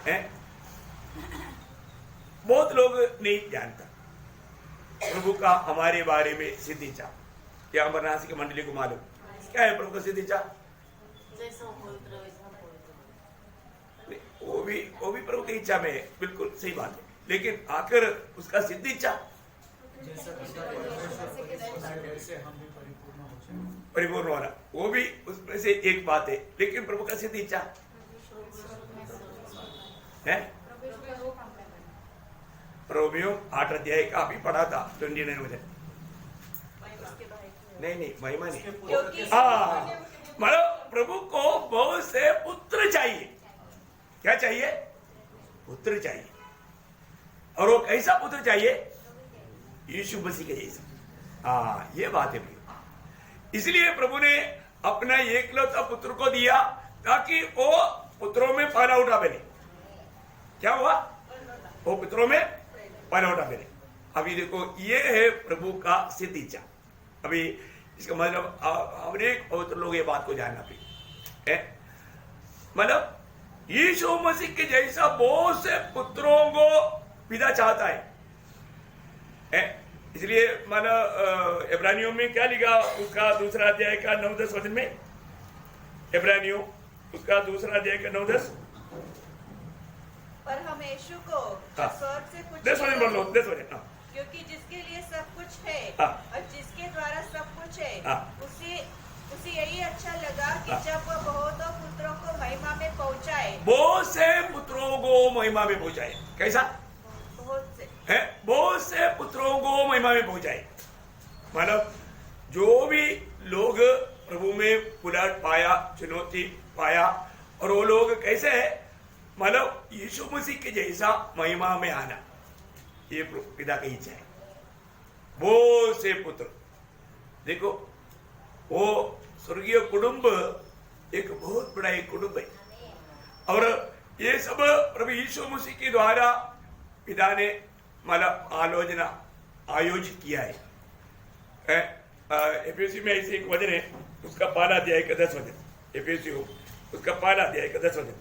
है? बहुत लोग नहीं जानता प्रभु का हमारे बारे में सिद्ध इच्छा। या अमरनाथ की मंडली को मालूम क्या है प्रभु का सिद्ध इच्छा? वो भी प्रभु की इच्छा में है, बिल्कुल सही बात है। लेकिन आकर उसका सिद्ध इच्छा परिपूर्ण होना, वो भी उसमें से एक बात है। लेकिन प्रभु का सिद्ध इच्छा है। रोमियो 8 अध्याय का अभी पढ़ा था 29 मुझे नहीं महिमा नहीं। मतलब प्रभु को बहुत से पुत्र चाहिए। क्या चाहिए? पुत्र चाहिए। और वो कैसा पुत्र चाहिए? यीशु मसीह के जैसा। ये बात है। इसलिए प्रभु ने अपना एकलौता पुत्र को दिया ताकि वो पुत्रों में पहला उठा बने। क्या हुआ? वो पुत्रों में पहला उठा बने। अभी देखो ये है प्रभु का सिद्ध इच्छा। अभी इसका मतलब हमने पवित्र लोग ये बात को जानना भी है। मतलब यीशु मसीह के जैसा बहुत से पुत्रों को पिता चाहता है। इसलिए मतलब इब्रानियों में क्या लिखा? उसका दूसरा अध्याय का 9-10 वचन में, इब्रानियों उसका दूसरा अध्याय का 9-10। पर हम यीशु को स्वर्ग से कुछ 10 वचन बोल लो, 10 वचन। क्योंकि जिसके लिए सब कुछ है और जिसके द्वारा सब कुछ है, उसे यही अच्छा लगा कि जब वह बहुतों पुत्रों को महिमा में पहुंचाए। बहुत से पुत्रों को महिमा में पहुंचाए। कैसा? बहुत से पुत्रों को महिमा में पहुंचाए। मतलब जो भी लोग प्रभु में पुलट पाया, चुनौती पाया, और वो लोग कैसे है? मतलब यीशु मसीह के जैसा महिमा में आना, ये पिता की इच्छा है। बहुत से पुत्र देखो, वो स्वर्गीय कुटुंब एक बहुत बड़ा एक कुटुंब है। और ये सब प्रभु यीशु मसीह के द्वारा पिता ने मतलब आलोचना आयोजित किया है। एफएसी में ऐसे एक वचन है, उसका पहला अध्याय का 10 वचन। एफएसी उसका पहला अध्याय का 10 वचन।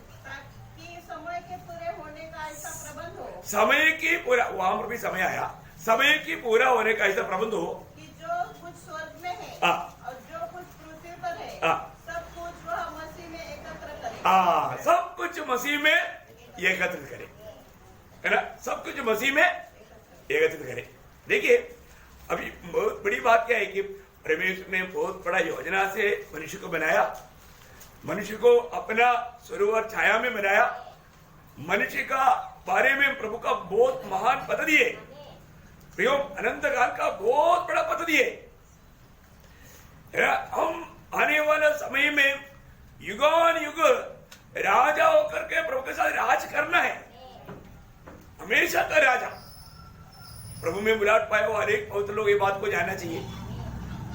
समय के पूरे होने का ऐसा प्रबंध हो, समय की पूरा, वहां पर भी समय आया, समय की पूरा होने का ऐसा प्रबंध हो कि जो कुछ स्वर्ग में है और जो कुछ पृथ्वी पर है, सब कुछ वह मसीह में एकत्र करे। सब कुछ मसीह में एकत्रित करे, है ना? सब कुछ मसीह में एकत्रित करे। देखिए अभी बहुत बड़ी बात क्या है कि परमेश्वर ने बहुत बड़ा योजना से मनुष्य को बनाया, मनुष्य को अपना स्वरूप और छाया में बनाया। मनुष्य का बारे में प्रभु का बहुत महान पद्धति है, अनंत काल का बहुत बड़ा पद्धति है। हम आने वाले समय में युगान युग राजा होकर के प्रभु के साथ राज करना है, हमेशा का राजा। प्रभु में बुलाट पाए हर एक पवित्र लोग ये बात को जानना चाहिए।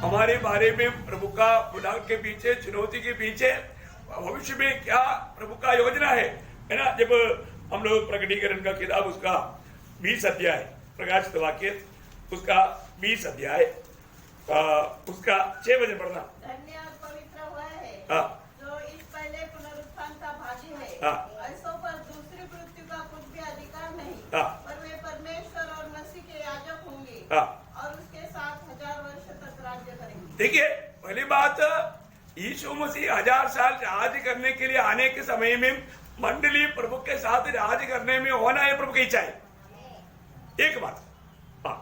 हमारे बारे में प्रभु का बुलाट के पीछे, चुनौती के पीछे भविष्य में क्या प्रभु का योजना है ना? जब हम लोग प्रकटीकरण का किताब उसका 20 अध्याय, प्रकाशित वाक्य उसका 20 अध्याय उसका 6 बजे पढ़ना। धन्य और पवित्र हुआ है जो इस पहले पुनरुत्थान का भागी है। ऐसों पर दूसरी मृत्यु का कुछ भी अधिकार नहीं, पर वे परमेश्वर और मसीह के याजक होंगे और उसके साथ 1000 वर्ष तक राज्य करेंगे। देखिए पहली बात, यीशु मसीह 1000 साल राज करने के लिए आने के समय में मंडली प्रभु के साथ राज करने में होना है प्रभु की इच्छा है। एक बात,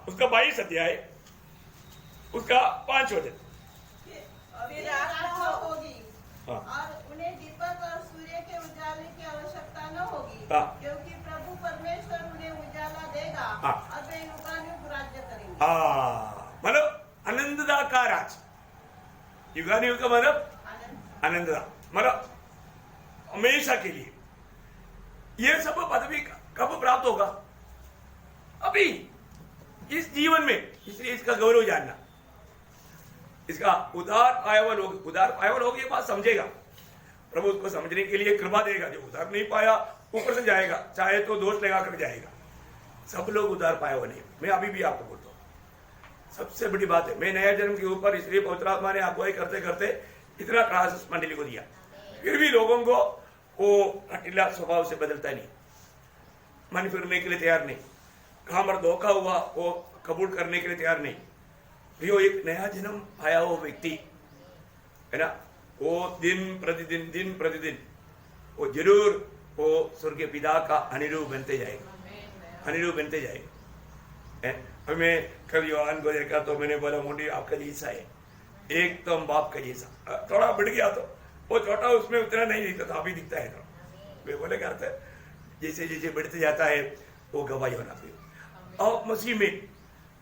उसका 22 अध्याय उसका 5 वचन। फिर रात होगी और उन्हें दीपक और सूर्य के उजाले की आवश्यकता न होगी, क्योंकि प्रभु परमेश्वर उन्हें उजाला देगा और वे युगानुयुग राज्य करेंगे। मतलब आनंददा का राज, युगानुयुग का मतलब आनंददा, मतलब हमेशा के लिए। यह सब पदवी कब प्राप्त होगा? अभी इस जीवन में, इसलिए इसका गौरव जानना। इसका उधार पाया हुआ लोग ये बात समझेगा, प्रभु उसको समझने के लिए कृपा देगा। जो उधार नहीं पाया ऊपर से जाएगा, चाहे तो दोष लगा कर जाएगा। सब लोग उधार पाया हुआ नहीं। मैं अभी भी आपको बोलता हूँ, सबसे बड़ी बात है, मैं नया जन्म के ऊपर इसलिए पवित्र आत्मा ने अगुवाई करते करते इतना क्लास मंडली को दिया, फिर भी लोगों को वो हठीला स्वभाव से बदलता नहीं, मन फिरने के लिए तैयार नहीं, कहां पर धोखा हुआ वो कबूल करने के लिए तैयार नहीं। जो एक नया जन्म पाया हुआ व्यक्ति है ना, वो दिन प्रतिदिन वो जरूर वो स्वर्गीय पिता का अनुरूप बनते जाएगा। अभी मैं कल योहान को देखा तो मैंने बोला, मुंडी आपका जैसा है, एकदम बाप का जैसा। थोड़ा बढ़ गया तो वो छोटा उसमें उतना नहीं दिखता था, अभी दिखता है थोड़ा। मैं बोले क्या अर्थ है, जैसे जैसे बढ़ते जाता है वो गवाही होना चाहिए। और मसीह में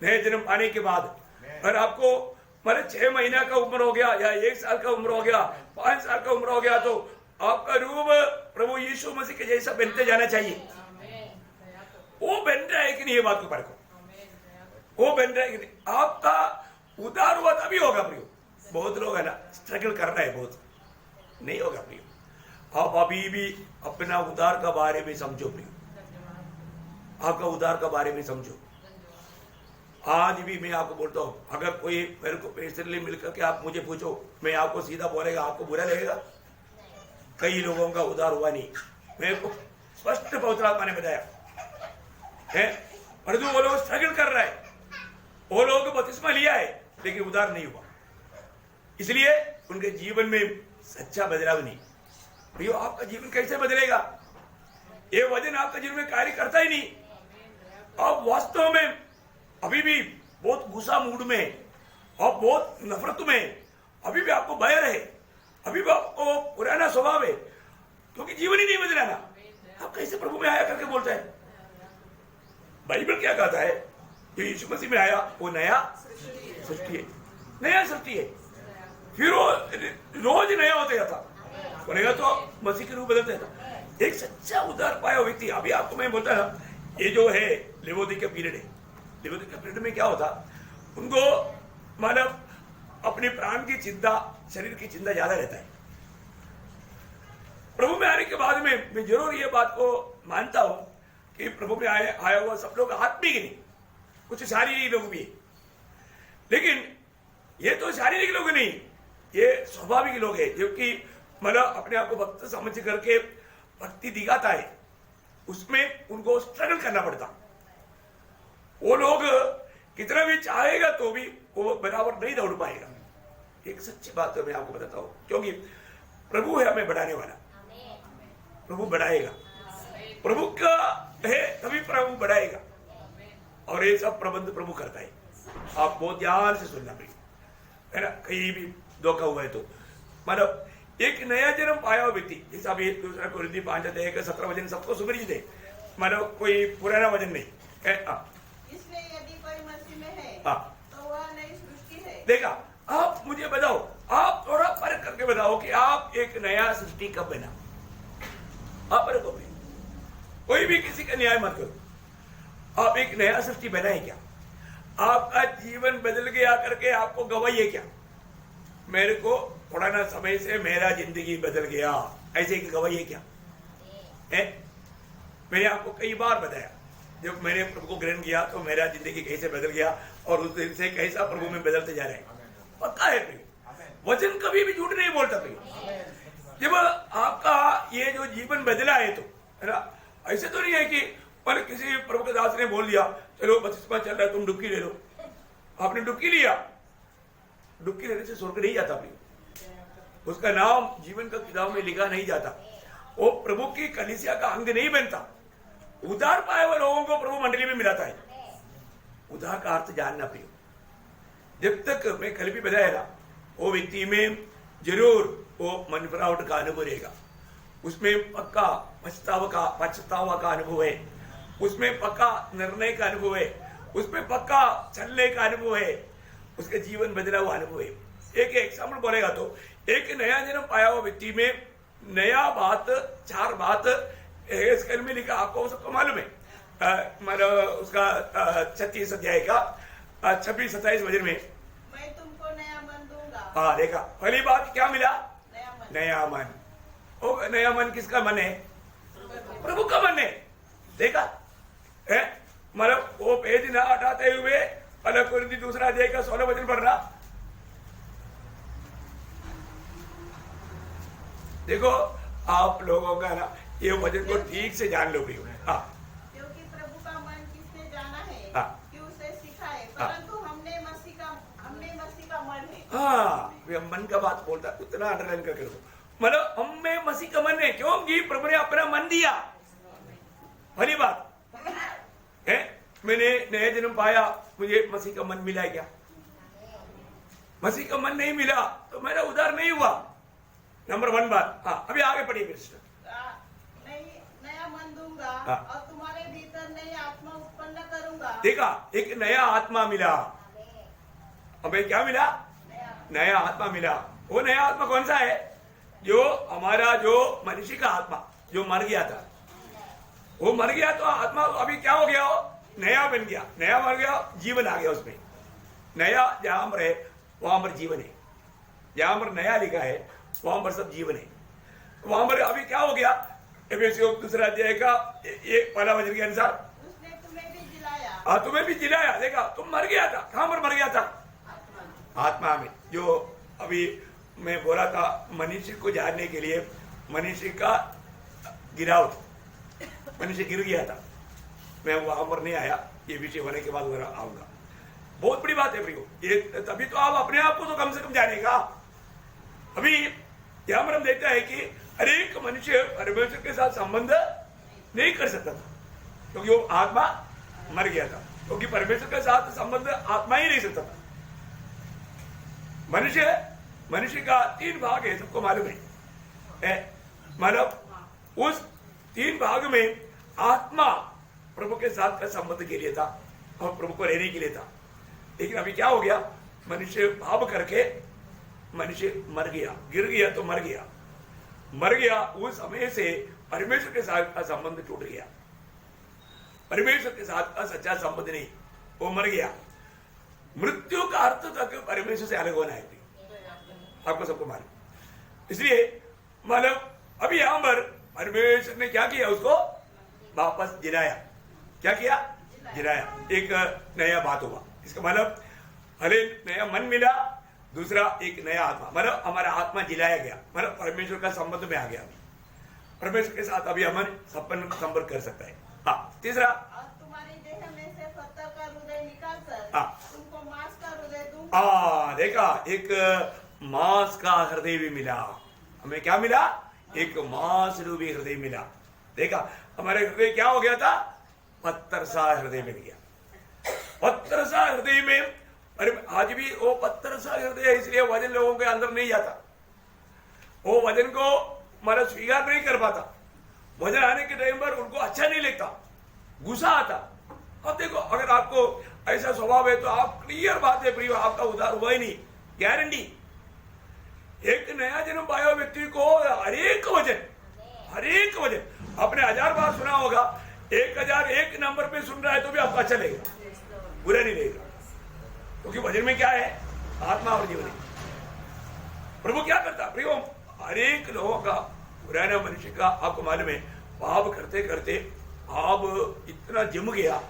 नए जन्म पाने के बाद अगर आपको मतलब 6 महीना का उम्र हो गया या 1 साल का उम्र हो गया, 5 साल का उम्र हो गया, तो आपका रूप प्रभु यीशु मसीह के जैसा बनते जाना चाहिए। वो बन रहा है कि नहीं, ये बात को परखो, वो बन रहा है कि नहीं। आपका उधार हुआ तभी होगा प्रियो। बहुत लोग है ना स्ट्रगल कर रहा है, बहुत नहीं होगा प्रियो। आप अभी भी अपना उधार का बारे में समझो प्रियो, आपका उधार का बारे में समझो। आज भी मैं आपको बोलता हूँ, अगर कोई मेरे को पर्सनली मिलकर के आप मुझे पूछो, मैं आपको सीधा बोलेगा, आपको बुरा लगेगा। कई लोगों का उधार हुआ नहीं, मेरे को स्पष्ट पवित्र आत्मा ने बताया है। परंतु वो लोग स्ट्रगल कर रहा है, वो लोग बपतिस्मा लिया है लेकिन उधार नहीं हुआ, इसलिए उनके जीवन में सच्चा बदलाव नहीं। भैया आपका जीवन कैसे बदलेगा? ये वजन आपका जीवन में कार्य करता ही नहीं। आप वास्तव में अभी भी बहुत गुस्सा मूड में और बहुत नफरत में, अभी भी आपको भय है, अभी भी आपको पुराना स्वभाव है, क्योंकि जीवन ही नहीं बदला ना। आप कैसे प्रभु में आया करके बोलते हैं? बाइबल क्या कहता है? जो यीशु मसीह में आया वो नया सृष्टि है, नया सृष्टि है। फिर वो रोज नया होते जाता, बनेगा तो मसीह के रूप बदलते जाता। एक सच्चा उधार पाया व्यक्ति, अभी आपको मैं बोलता ना, ये जो है लेवोदिकिया पीरियड है, लेवोदिकिया पीरियड में क्या होता, उनको मानव अपने प्राण की चिंता, शरीर की चिंता ज्यादा रहता है। प्रभु में आने के बाद में मैं जरूर ये बात को मानता हूं कि प्रभु में आया हुआ सब लोग आत्मिक नहीं, कुछ शारीरिक लोग भी है, लेकिन ये तो शारीरिक लोग नहीं, ये स्वाभाविक लोग है, क्योंकि मतलब अपने आप को भक्त समझ करके भक्ति दिखाता है, उसमें उनको स्ट्रगल करना पड़ता। वो लोग कितना भी चाहेगा तो भी वो बराबर नहीं दौड़ पाएगा। एक सच्ची बात तो मैं आपको बताता हूं, क्योंकि प्रभु है हमें बढ़ाने वाला, प्रभु बढ़ाएगा, प्रभु का है तभी प्रभु बढ़ाएगा, और ये सब प्रबंध प्रभु करता है। आप बहुत ध्यान से सुनना है ना, कहीं भी धोखा हुआ है तो मतलब एक नया जन्म पाया हुआ व्यक्ति, जैसा भी दूसरा कोरिन्थी 5:17 वचन सबको सुपरिचित है, मतलब कोई पुराना वचन नहीं। इसलिए यदि कोई मसीह में है तो वह नई सृष्टि है। देखा, आप मुझे बताओ, आप थोड़ा फर्क करके बताओ कि आप एक नया सृष्टि कब बना? आप फर्क हो, कोई भी किसी का न्याय मत करो। आप एक नया सृष्टि बना है क्या? आपका जीवन बदल गया करके आपको गवाही है क्या? मेरे को पुराना समय से मेरा जिंदगी बदल गया, ऐसे की गवाही है क्या? है? मैंने आपको कई बार बताया, जब मैंने प्रभु को ग्रहण किया तो मेरा जिंदगी कैसे बदल गया और उस दिन से कैसा प्रभु में बदलते जा रहे हैं। पक्का है प्रिय, वचन कभी भी झूठ नहीं बोलता प्रिय। जब आपका ये जो जीवन बदला है तो है ना, ऐसे तो नहीं है कि पर किसी प्रभु के दास ने बोल दिया चलो बपतिस्मा चल रहा है तुम डुबकी ले लो, आपने डुबकी लिया, डुबकी लेने से स्वर्ग नहीं जाता प्रिय, उसका नाम जीवन का किताब में लिखा नहीं जाता, वो प्रभु की कलीसिया का अंग नहीं बनता। उधार पाए हुए लोगों को प्रभु मंडली में मिलाता है। उधार का अर्थ जानना प्रिय, जब तक मैं कल भी बताया था, वो व्यक्ति में जरूर वो मन फिरावट का अनुभव रहेगा, उसमें पक्का पछतावा का अनुभव है, उसमें पक्का निर्णय का अनुभव है, उसमें पक्का चलने का अनुभव है, उसके जीवन बदला हुआ अनुभव है। एक एग्जाम्पल बोलेगा तो एक नया जन्म पाया हुआ व्यक्ति में नया बात, 4 बात में लिखा, आपको सबको मालूम है। मतलब उसका 36 अध्याय का 26-27 वचन में मैं तुमको नया मन दूंगा। हाँ देखा, पहली बात क्या मिला? नया मन। नया मन। ओ नया मन किसका मन है? प्रभु का मन है। देखा है, मतलब वो पेज ना हटाते हुए अलग कुरिन्थी दूसरा अध्याय का 16 वचन पढ़ रहा। देखो आप लोगों का ना ये वचन को ठीक से जान लो भी। हाँ, क्योंकि प्रभु का मन किसने जाना है हाँ, कि उसे सिखाए, परंतु हमने मसीह का मन है। हाँ, वे मन का बात बोलता, उतना अंडरलाइन करके रखो। मतलब हमें मसीह का मन है, क्योंकि प्रभु ने अपना मन दिया। भली बात है, मैंने नया जन्म पाया, मुझे मसीह का मन मिला है क्या? मसीह का मन नहीं मिला तो मेरा उद्धार नहीं हुआ। नंबर 1 बात। हाँ, अभी आगे पढ़िए कृष्ण। नया मन दूंगा और तुम्हारे भीतर नई आत्मा उत्पन्न करूंगा। देखा, एक नया आत्मा मिला। हमें क्या मिला? नया आत्मा मिला। वो नया आत्मा कौन सा है? जो हमारा जो मनुष्य का आत्मा जो मर गया था, वो मर गया तो आत्मा अभी क्या हो गया? हो नया बन गया, नया मर गया, जीवन आ गया उसमें। नया जहां पर है वहां पर जीवन है, जहां पर नया लिखा है वहां पर सब जीवन है। वहां पर अभी क्या हो गया? एफेसियों दूसरा अध्याय का एक पहला वचन के अनुसार उसने तुम्हें भी जिलाया। हाँ, तुम्हें भी जिलाया। देखा, तुम मर गया था, कहां पर मर गया था? आत्मा में। जो अभी मैं बोला था, मनुष्य को जानने के लिए मनुष्य का गिरावट, मनुष्य गिर गया था। मैं वहां पर नहीं आया, ये विषय होने के बाद आऊंगा। बहुत बड़ी बात है प्रियो, ये तभी तो आप अपने आप को तो कम से कम जानेगा। अभी यहां पर हम देखते हैं कि हर एक मनुष्य परमेश्वर के साथ संबंध नहीं कर सकता था, क्योंकि वो आत्मा मर गया था। क्योंकि परमेश्वर के साथ संबंध आत्मा ही नहीं सकता था। मनुष्य का 3 भाग है, सबको मालूम है। मतलब उस 3 भाग में आत्मा प्रभु के साथ का संबंध के लिए था और प्रभु को रहने के लिए था। लेकिन अभी क्या हो गया? मनुष्य भाव करके मनुष्य मर गया, गिर गया तो मर गया। मर गया, उस समय से परमेश्वर के साथ का संबंध टूट गया। परमेश्वर के साथ का सच्चा संबंध नहीं, वो मर गया। मृत्यु का अर्थ तक परमेश्वर से अलग होना है, आपको सबको मालूम। इसलिए मतलब अभी यहां पर परमेश्वर ने क्या किया? उसको वापस जिलाया। क्या किया? जिलाया। एक नया बात हुआ। इसका मतलब हरे नया मन मिला, दूसरा एक नया आत्मा, मतलब हमारा आत्मा जिलाया गया, मतलब परमेश्वर का संबंध में आ गया। परमेश्वर के साथ अभी हम संपर्क कर सकता है। हाँ, तीसरा, तुम्हारी देह में से पत्थर का हृदय निकालकर तुमको मांस का हृदय दूंगा। देखा, एक मांस का हृदय भी मिला। हमें क्या मिला? एक मांस रूपी हृदय मिला। देखा, हमारे हृदय क्या हो गया था? पत्थर सा हृदय मिल गया। पत्थर सा हृदय में, अरे आज भी वो पत्थर सा हृदय है, इसलिए वजन लोगों के अंदर नहीं जाता। वो वजन को मतलब स्वीकार नहीं कर पाता। वजन आने के टाइम पर उनको अच्छा नहीं लगता, गुस्सा आता। अब देखो, अगर आपको ऐसा स्वभाव है तो आप क्लियर बात है प्रियो, आपका उद्धार हुआ ही नहीं, गारंटी। एक नया जन्म पाया व्यक्ति को हरेक वजन आपने 1000 बार सुना होगा, 1001 नंबर पे सुन रहा है तो भी आपको अच्छा लगेगा, बुरा नहीं लगेगा। क्योंकि वजन में क्या है? आत्मा और जीवन है। प्रभु क्या करता प्रियो? हरेक लोगों का, पुराना मनुष्य का, आपको मालूम है, पाप करते करते आप इतना जम गया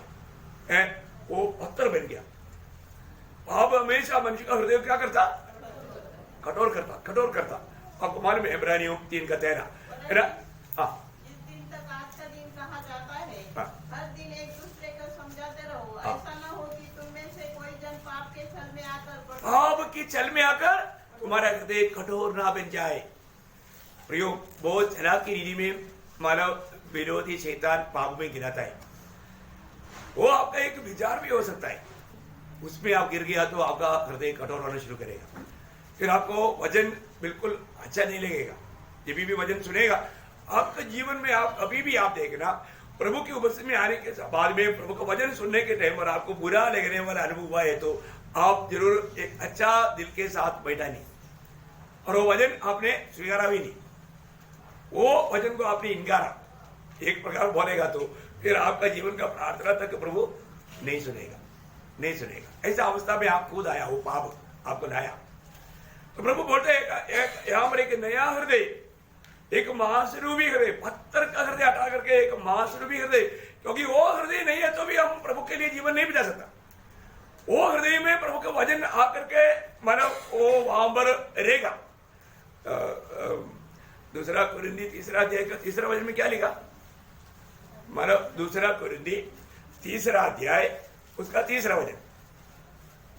है, वो पत्थर बन गया। पाप हमेशा मनुष्य का हृदय क्या करता? कठोर करता। आपको मालूम है इब्रानियों 3:13 है ना? जिस दिन तक आज का दिन कहा जाता है, हर दिन एक दूसरे को समझाते रहो, ऐसा न हो कि तुम में से कोई जन पाप के छल में आकर तुम्हारा हृदय कठोर ना बन जाए। प्रियो, बहुत खराब की रीति में मानव विरोधी शैतान पाप में गिराता है। वो आपका एक विचार भी हो सकता है, उसमें आप गिर गया तो आपका हृदय कठोर होना शुरू करेगा। फिर आपको वजन बिल्कुल अच्छा नहीं लगेगा। जब भी वजन सुनेगा आपका जीवन में, आप अभी भी आप देखना, प्रभु की उपस्थिति में आने के बाद में प्रभु का वचन सुनने के टाइम पर आपको बुरा लगने वाला अनुभव हुआ है तो आप जरूर एक अच्छा दिल के साथ बैठा नहीं, और वो वचन आपने स्वीकारा भी नहीं, वो वचन को आपने इनकारा। एक प्रकार बोलेगा तो फिर आपका जीवन का प्रार्थना तक प्रभु नहीं सुनेगा, नहीं सुनेगा। ऐसा अवस्था में आप खुद आया, वो पाप आपको लाया। तो प्रभु बोलते हैं यहाँ पर एक नया हृदय, एक महास्वरूपी हृदय, पत्थर का हृदय हटा करके एक महास्वरूपी हृदय, क्योंकि वो हृदय नहीं है तो भी हम प्रभु के लिए जीवन नहीं बिता सकता। वो हृदय में प्रभु का वचन आकर के मानो वो वहां पर रहेगा। दूसरा कुरिन्दी तीसरा अध्याय का तीसरा वचन में क्या लिखा? मानो दूसरा कुरिन्दी तीसरा अध्याय उसका तीसरा वचन,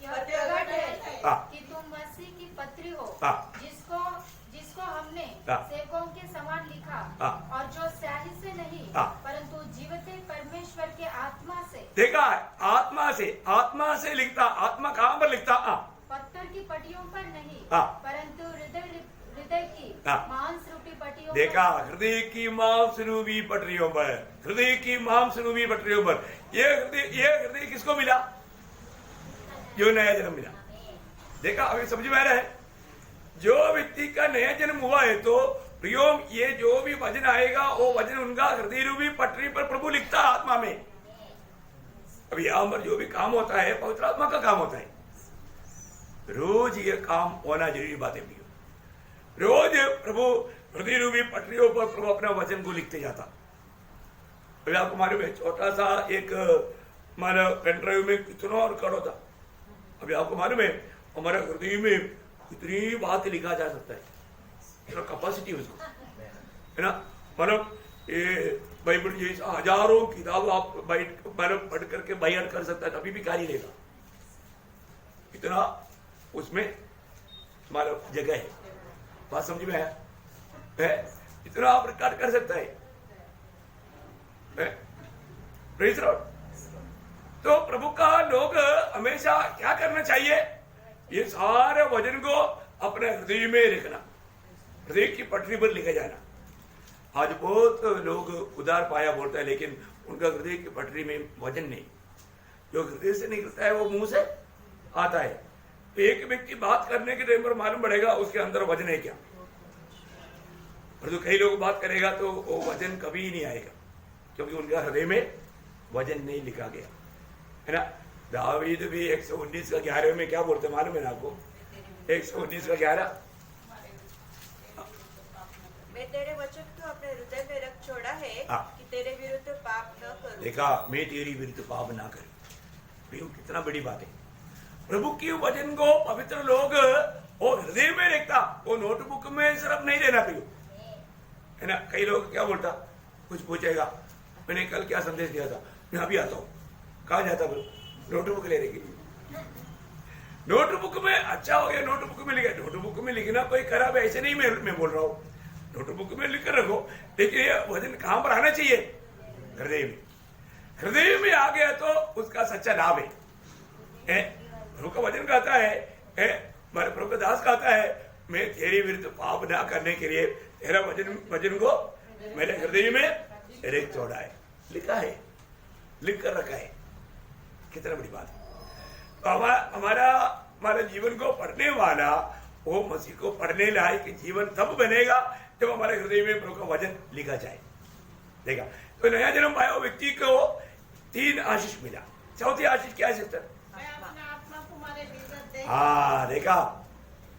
यह प्रगट है हाँ। कि तुम मसीह की पत्री हो, हाँ। जिसको हमने हाँ। सेवकों के समान लिखा, हाँ। और जो स्याही से नहीं हाँ। परंतु जीवते परमेश्वर के आत्मा से, देखा है, आत्मा से लिखता। आत्मा कहाँ पर लिखता? पत्थर की पटियों पर नहीं, हाँ। परंतु हृदय की हाँ। मांस रूपी पटियों देखा, पर। हृदय की मांसरूपी पटरियों पर, हृदय की मांसरूपी पटरियों पर। ये हृदय किसको मिला? जो नया जन्म मिला। देखा, अभी समझ में आ रहा है? जो व्यक्ति का नया जन्म हुआ है तो प्रियोम ये जो भी वचन आएगा वो वचन उनका हृदय रूपी पटरी पर प्रभु लिखता है आत्मा में। अभी यहाँ पर जो भी काम होता है पवित्र आत्मा का काम होता है। रोज ये काम होना जरूरी बात है। रोज प्रभु हृदय रूपी पटरियों पर प्रभु अपना वचन को लिखते जाता। अभी आपको मालूम है, छोटा सा एक हमारा पेन ड्राइव में कितना रिकॉर्ड होता। अभी आपको मालूम है हमारे हृदय में कितनी बात लिखा जा सकता है, इतना कैपेसिटी उसको है ना। मतलब ये बाइबल जैसा हजारों किताब आप मतलब पढ़ करके बाइट कर सकता है, तभी भी कार्य लेगा। इतना उसमें मतलब जगह है। बात समझ में है? इतना आप रिकॉर्ड कर सकता है। Praise the Lord. तो प्रभु का लोग हमेशा क्या करना चाहिए? ये सारे वचन को अपने हृदय में लिखना, हृदय की पटरी पर लिखा जाना। आज बहुत लोग उदार पाया बोलता है, लेकिन उनका हृदय की पटरी में वचन नहीं। जो हृदय से निकलता है वो मुंह से आता है। तो एक व्यक्ति बात करने के टाइम पर मालूम पड़ेगा उसके अंदर वचन है क्या। और जो कई लोग बात करेगा तो वो वचन कभी ही नहीं आएगा, क्योंकि उनका हृदय में वचन नहीं लिखा गया है ना। दावीद भी 119 का 11 में क्या बोलते मालूम है ना आपको? 119 का 11, मैं तेरे वचन को अपने हृदय में रख छोड़ा है कि तेरे विरुद्ध पाप न करूं। देखा, मैं तेरी विरुद्ध पाप ना करूं। प्रियो, कितना बड़ी बात है। प्रभु की वचन को पवित्र लोग वो हृदय में लिखता, वो नोटबुक में सिर्फ नहीं देना प्रियो है ना। कई लोग क्या बोलता, कुछ पूछेगा, मैंने कल क्या संदेश दिया था, मैं अभी आता हूँ। कहाँ जाता बोलो? नोटबुक लेने के लिए। नोटबुक में अच्छा हो गया, नोटबुक में लिखा। नोटबुक में लिखना कोई खराब है ऐसे नहीं मैं बोल रहा हूँ, नोटबुक में लिख कर रखो, लेकिन ये वचन कहां पर आना चाहिए? हृदय में। हृदय में आ गया तो उसका सच्चा लाभ है। प्रभु का वचन कहता है, प्रभु का दास कहता है, मैं तेरे विरुद्ध पाप ना करने के लिए तेरा वचन को मेरे हृदय में रेख छोड़ा है, लिखा है, लिख कर रखा है। कितना बड़ी बात है। तो हमारा जीवन को पढ़ने वाला वो मसीह को पढ़ने लायक जीवन तब बनेगा जब हमारे हृदय में प्रभु का वचन लिखा जाए। देखा, तो नया जन्म पाया व्यक्ति को 3 आशीष मिला। चौथी आशीष क्या है सिस्टर? मैं अपने आत्मा तुम्हारे भीतर दे। हाँ, देखा,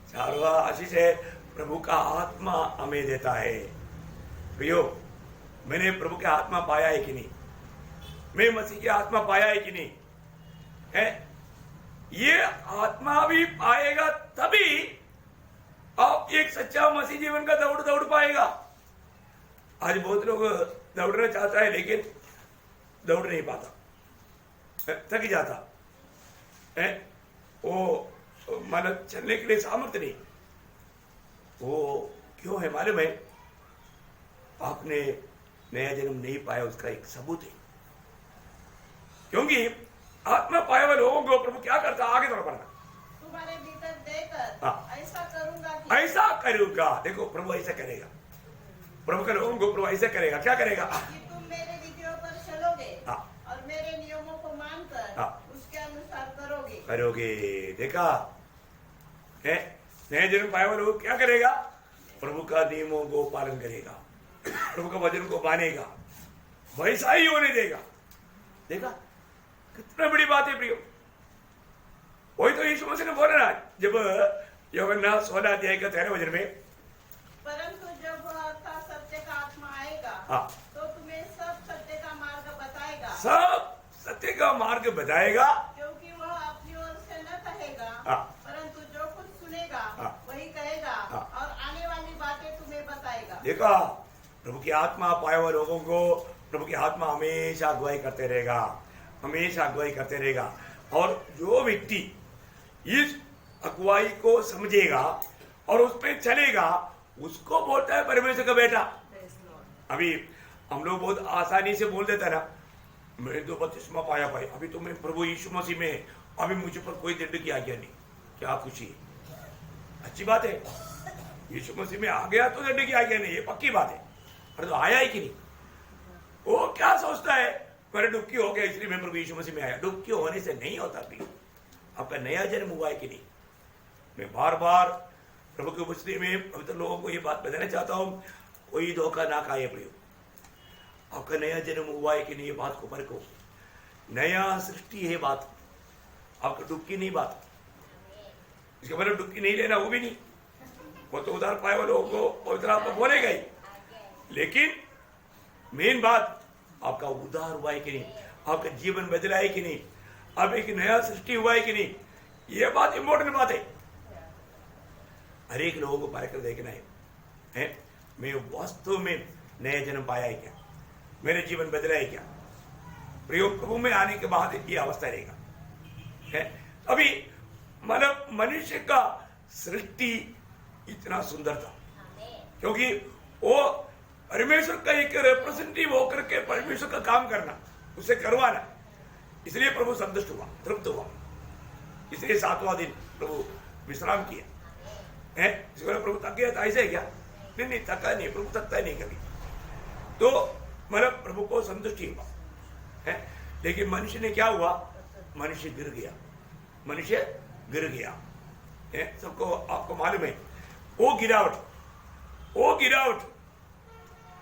4वां आशीष है प्रभु का आत्मा हमें देता है। प्रियो, मैंने प्रभु का आत्मा पाया है कि नहीं? मैं मसीह की आत्मा पाया है कि नहीं है? ये आत्मा भी पाएगा तभी आप एक सच्चा मसीह जीवन का दौड़ पाएगा। आज बहुत लोग दौड़ना चाहता है लेकिन दौड़ नहीं पाता, थक जाता है, वो मतलब चलने के लिए सामर्थ्य नहीं। वो क्यों है मालूम है? आपने नया जन्म नहीं पाया, उसका एक सबूत है। क्योंकि आत्मा पाए हुए लोगों को प्रभु क्या करता? आगे बढ़ पड़ना, तुम्हारे भीतर देकर ऐसा करूंगा कि ऐसा करूंगा। देखो, प्रभु ऐसा करेगा। प्रभु के लोगों को प्रभु ऐसा करेगा। क्या करेगा? कि तुम मेरे विधियों पर चलोगे और मेरे नियमों को मानकर उसके अनुसार करोगे। देखा है, नए जन्म पाए हुए लोग क्या करेगा? प्रभु का नियमों को पालन करेगा, प्रभु का वचन को मानेगा। वैसा ही होने देगा। देखा कितना बड़ी बात है प्रियो। वही तो यीशु मसीह ने बोला ना जब यूहन्ना 16 अध्याय का 13 वचन में, परंतु जब अर्थात सत्य का आत्मा आएगा हाँ, तो तुम्हें सब सत्य का मार्ग बताएगा। सब सत्य का मार्ग बताएगा, क्योंकि वह अपनी ओर से न कहेगा, हाँ, परंतु जो कुछ सुनेगा हाँ, वही कहेगा, हाँ, और आने वाली बातें तुम्हें बताएगा। देखा प्रभु की आत्मा पाए हुए लोगों को प्रभु की आत्मा हमेशा अगुवाई करते रहेगा, हमेशा अगुवाई करते रहेगा। और जो व्यक्ति इस अगुवाई को समझेगा और उस पर चलेगा, उसको बोलता है परमेश्वर का बेटा। अभी हम लोग बहुत आसानी से बोल देता है ना, मैंने तो बपतिस्मा पाया भाई, अभी तो मैं प्रभु यीशु मसीह में, अभी मुझे पर कोई दंड की आज्ञा नहीं। क्या खुशी है, अच्छी बात है। यीशु मसीह में आ गया तो दंड की आज्ञा नहीं, ये पक्की बात है। पर तो आया ही कि नहीं, वो क्या सोचता है मेरे डुबकी हो गया इसलिए मैं प्रभु यीशु मसीह में आया। डुबकी होने से नहीं होता भी, आपका नया जन्म हुआ है कि नहीं। मैं बार बार प्रभु की उपस्थिति में पवित्र लोगों को ये बात बताना चाहता हूं, कोई धोखा ना खाए प्रियो। आपका नया जन्म हुआ है कि नहीं, ये बात को परखो। नया सृष्टि है बात, आपका डुबकी नहीं बात। इसके मतलब डुबकी नहीं लेना वो भी नहीं, वो तो उधार पाए वाले लोगों को पवित्र आत्मा बोलेगा ही। लेकिन मेन बात, आपका उद्धार हुआ है कि नहीं, आपका जीवन बदला है कि नहीं, अब एक नया सृष्टि हुआ है कि नहीं, यह बात इंपॉर्टेंट बात है। हर एक लोगों को पाकर देखना है, मैं वास्तव में नया जन्म पाया है क्या, मेरे जीवन बदला है क्या। प्रयोग प्रभु में आने के बाद ये अवस्था रहेगा है। अभी मतलब मनुष्य का सृष्टि इतना सुंदर था क्योंकि वो परमेश्वर का एक रिप्रेजेंटेटिव होकर के परमेश्वर का काम करना, उसे करवाना, इसलिए प्रभु संतुष्ट हुआ, तृप्त हुआ। इसलिए 7वां दिन प्रभु विश्राम किया है। प्रभु थक गया था ऐसे क्या? नहीं, थका नहीं, प्रभु थकता नहीं कभी। तो मतलब प्रभु को संतुष्टि हुआ है। लेकिन मनुष्य ने क्या हुआ, मनुष्य गिर गया, मनुष्य गिर गया है। सबको आपको मालूम है वो गिरावट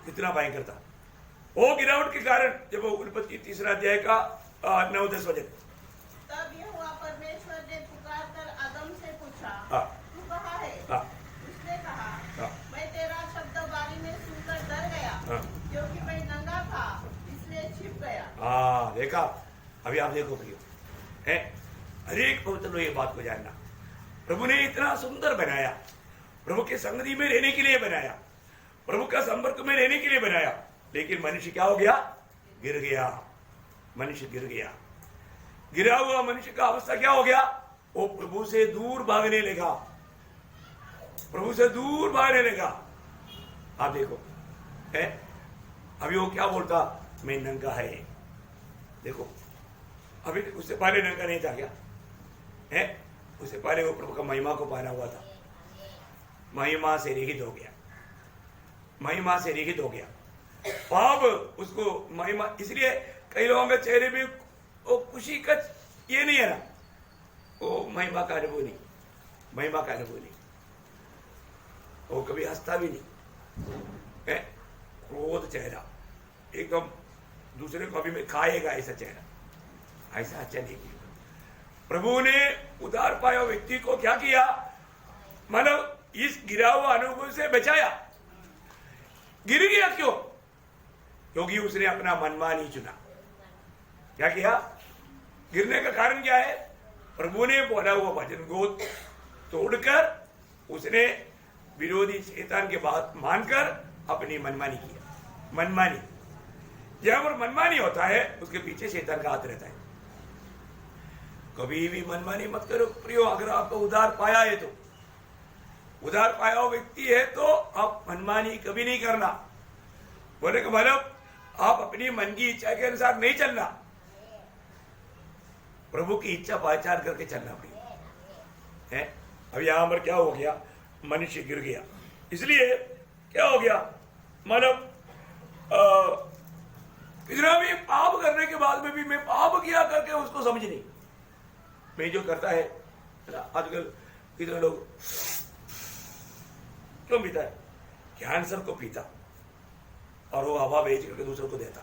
कितना भयंकर था। वो गिरावट के कारण जब उत्पत्ति 3 अध्याय का 9-10 वचन, तब यहोवा परमेश्वर ने पुकार कर आदम से पूछा, तू कहाँ है? उसने कहा, मैं तेरा शब्द बारी में सुनकर डर गया, क्योंकि मैं नंगा था इसलिए छिप गया। देखा। अभी आप देखो प्रियो है, हर एक पवित्र लोग ये बात को जानना, प्रभु ने इतना सुंदर बनाया, प्रभु के संगति में रहने के लिए बनाया, प्रभु का संपर्क में रहने के लिए बनाया। लेकिन मनुष्य क्या हो गया, गिर गया। मनुष्य गिर गया। गिरा हुआ मनुष्य का अवस्था क्या हो गया, वो प्रभु से दूर भागने लगा, प्रभु से दूर भागने लगा। आप देखो है, अभी वो क्या बोलता, मैं नंगा है। देखो अभी उससे पहले नंगा नहीं था क्या है, उससे पहले वो प्रभु का महिमा को पाना हुआ था। महिमा से रहित हो गया, महिमा से रहित हो गया। पाप उसको महिमा, इसलिए कई लोगों के चेहरे में वो खुशी का ये नहीं है ना, वो महिमा का अनुभव नहीं, महिमा का अनुभव नहीं, वो कभी हंसता भी नहीं है। क्रोध चेहरा, एकदम दूसरे को अभी में खाएगा ऐसा चेहरा, ऐसा अच्छा नहीं। प्रभु ने उधार पाया व्यक्ति को क्या किया, मतलब इस गिरा हुआ अनुभव से बचाया। गिर गया क्यों, क्योंकि उसने अपना मनमानी चुना। क्या किया, गिरने का कारण क्या है, प्रभु ने बोला हुआ वचन को तोड़कर उसने विरोधी शैतान के बात मानकर अपनी मनमानी किया। मनमानी, जहां पर मनमानी होता है उसके पीछे शैतान का हाथ रहता है। कभी भी मनमानी मत करो प्रियो। अगर आपको उधार पाया है तो, उधार पाया हुआ व्यक्ति है तो आप मनमानी कभी नहीं करना। बोले कि मतलब आप अपनी मन की इच्छा के अनुसार नहीं चलना, प्रभु की इच्छा पहचान करके चलना पड़ेगा है। अब यहां पर क्या हो गया, मनुष्य गिर गया। इसलिए क्या हो गया, मतलब इतना भी पाप करने के बाद में भी मैं पाप किया करके उसको समझ नहीं। मैं जो करता है आजकल कितने लोग क्यों पीता है, कैंसर को पीता और वो हवा बेच करके दूसरों को देता।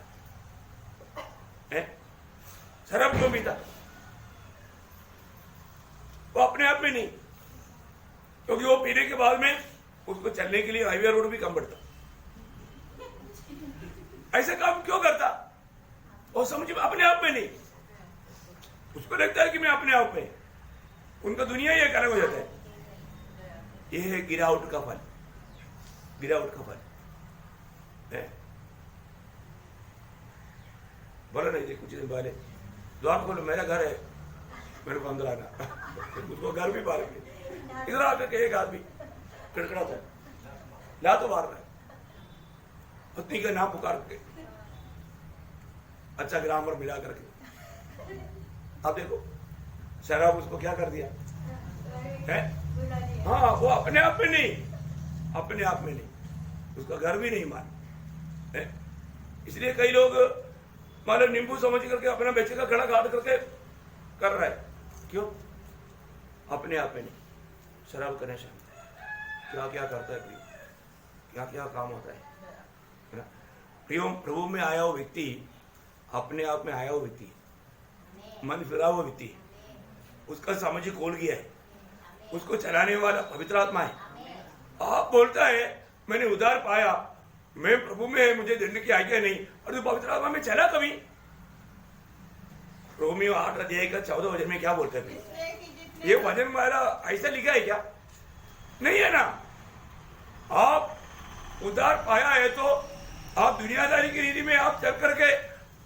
है? शराब क्यों पीता? वो अपने आप में नहीं, क्योंकि वो पीने के बाद में उसको चलने के लिए हाईवे रोड भी कम पड़ता। ऐसे काम क्यों करता? वो समझ अपने आप में नहीं, उसको लगता है कि मैं अपने आप में, उनका दुनिया ही एक अलग हो जाता है। ये है गिरावट का फल, गिरावट का फल है। बोला नहीं कुछ दिन पहले, द्वार खोलो, मेरा घर है, मेरे को अंदर आना। उसको घर भी बाहर इधर आकर के एक आदमी कड़कड़ा था, ला तो मार रहा है, पत्नी का नाम पुकार के, अच्छा ग्रामर मिला करके। अब देखो शराब उसको क्या कर दिया है? हाँ, वो अपने आप में नहीं, अपने आप में नहीं, उसका घर भी नहीं मान है। इसलिए कई लोग मतलब नींबू समझ करके अपना बेचे का गला काट करके कर रहा है। क्यों? अपने आप में नहीं। शराब का नशा क्या क्या करता है प्रियो, क्या क्या काम होता है ना। प्रियो, प्रभु में आया हुआ व्यक्ति अपने आप में आया हुआ व्यक्ति, मन फिरा हुआ व्यक्ति, उसका समझ खोल गया है, उसको चलाने वाला पवित्र आत्मा है। आप बोलता है मैंने उधार पाया, मैं प्रभु में है, मुझे दंड की आज्ञा नहीं, और तू पवित्र आत्मा में चला कभी? रोमियो 8 अध्याय का 14 वचन में क्या बोलते हैं? ये वचन हमारा ऐसा लिखा है क्या? नहीं है ना। आप उधार पाया है तो आप दुनियादारी की रीति में आप चल करके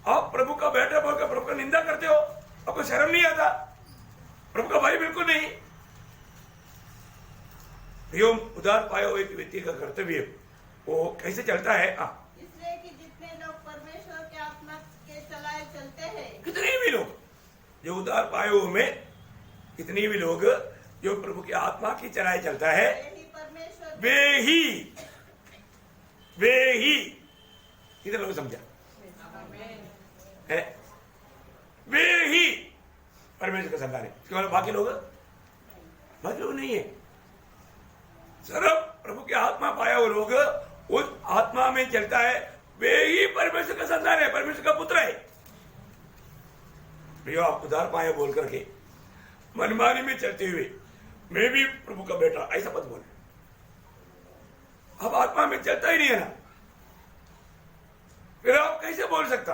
आप प्रभु का बेटा बोलकर प्रभु का निंदा करते हो, आपको शर्म नहीं आता? प्रभु का भाई बिल्कुल नहीं। प्रियो, उधार पाया हुए व्यक्ति का कर्तव्य वो कैसे चलता है? इसलिए कि जितने लोग परमेश्वर के आत्मा के चलाए चलते हैं, कितने भी लोग जो उधार पाए हुए में, कितने भी लोग जो प्रभु की आत्मा की चलाए चलता है, यही परमेश्वर वे ही कितने लोग समझा है? वे ही परमेश्वर का संतान है। इसके बाद बाकी लोग नहीं है। सिर्फ प्रभु की आत्मा पाया हुआ लोग उस आत्मा में चलता है, वे ही परमेश्वर का संतान है, परमेश्वर का पुत्र है। प्रियो, आप उधार पाए बोल करके मनमानी में चलते हुए मैं भी प्रभु का बेटा ऐसा मत बोल। अब आत्मा में चलता ही नहीं है ना, फिर आप कैसे बोल सकता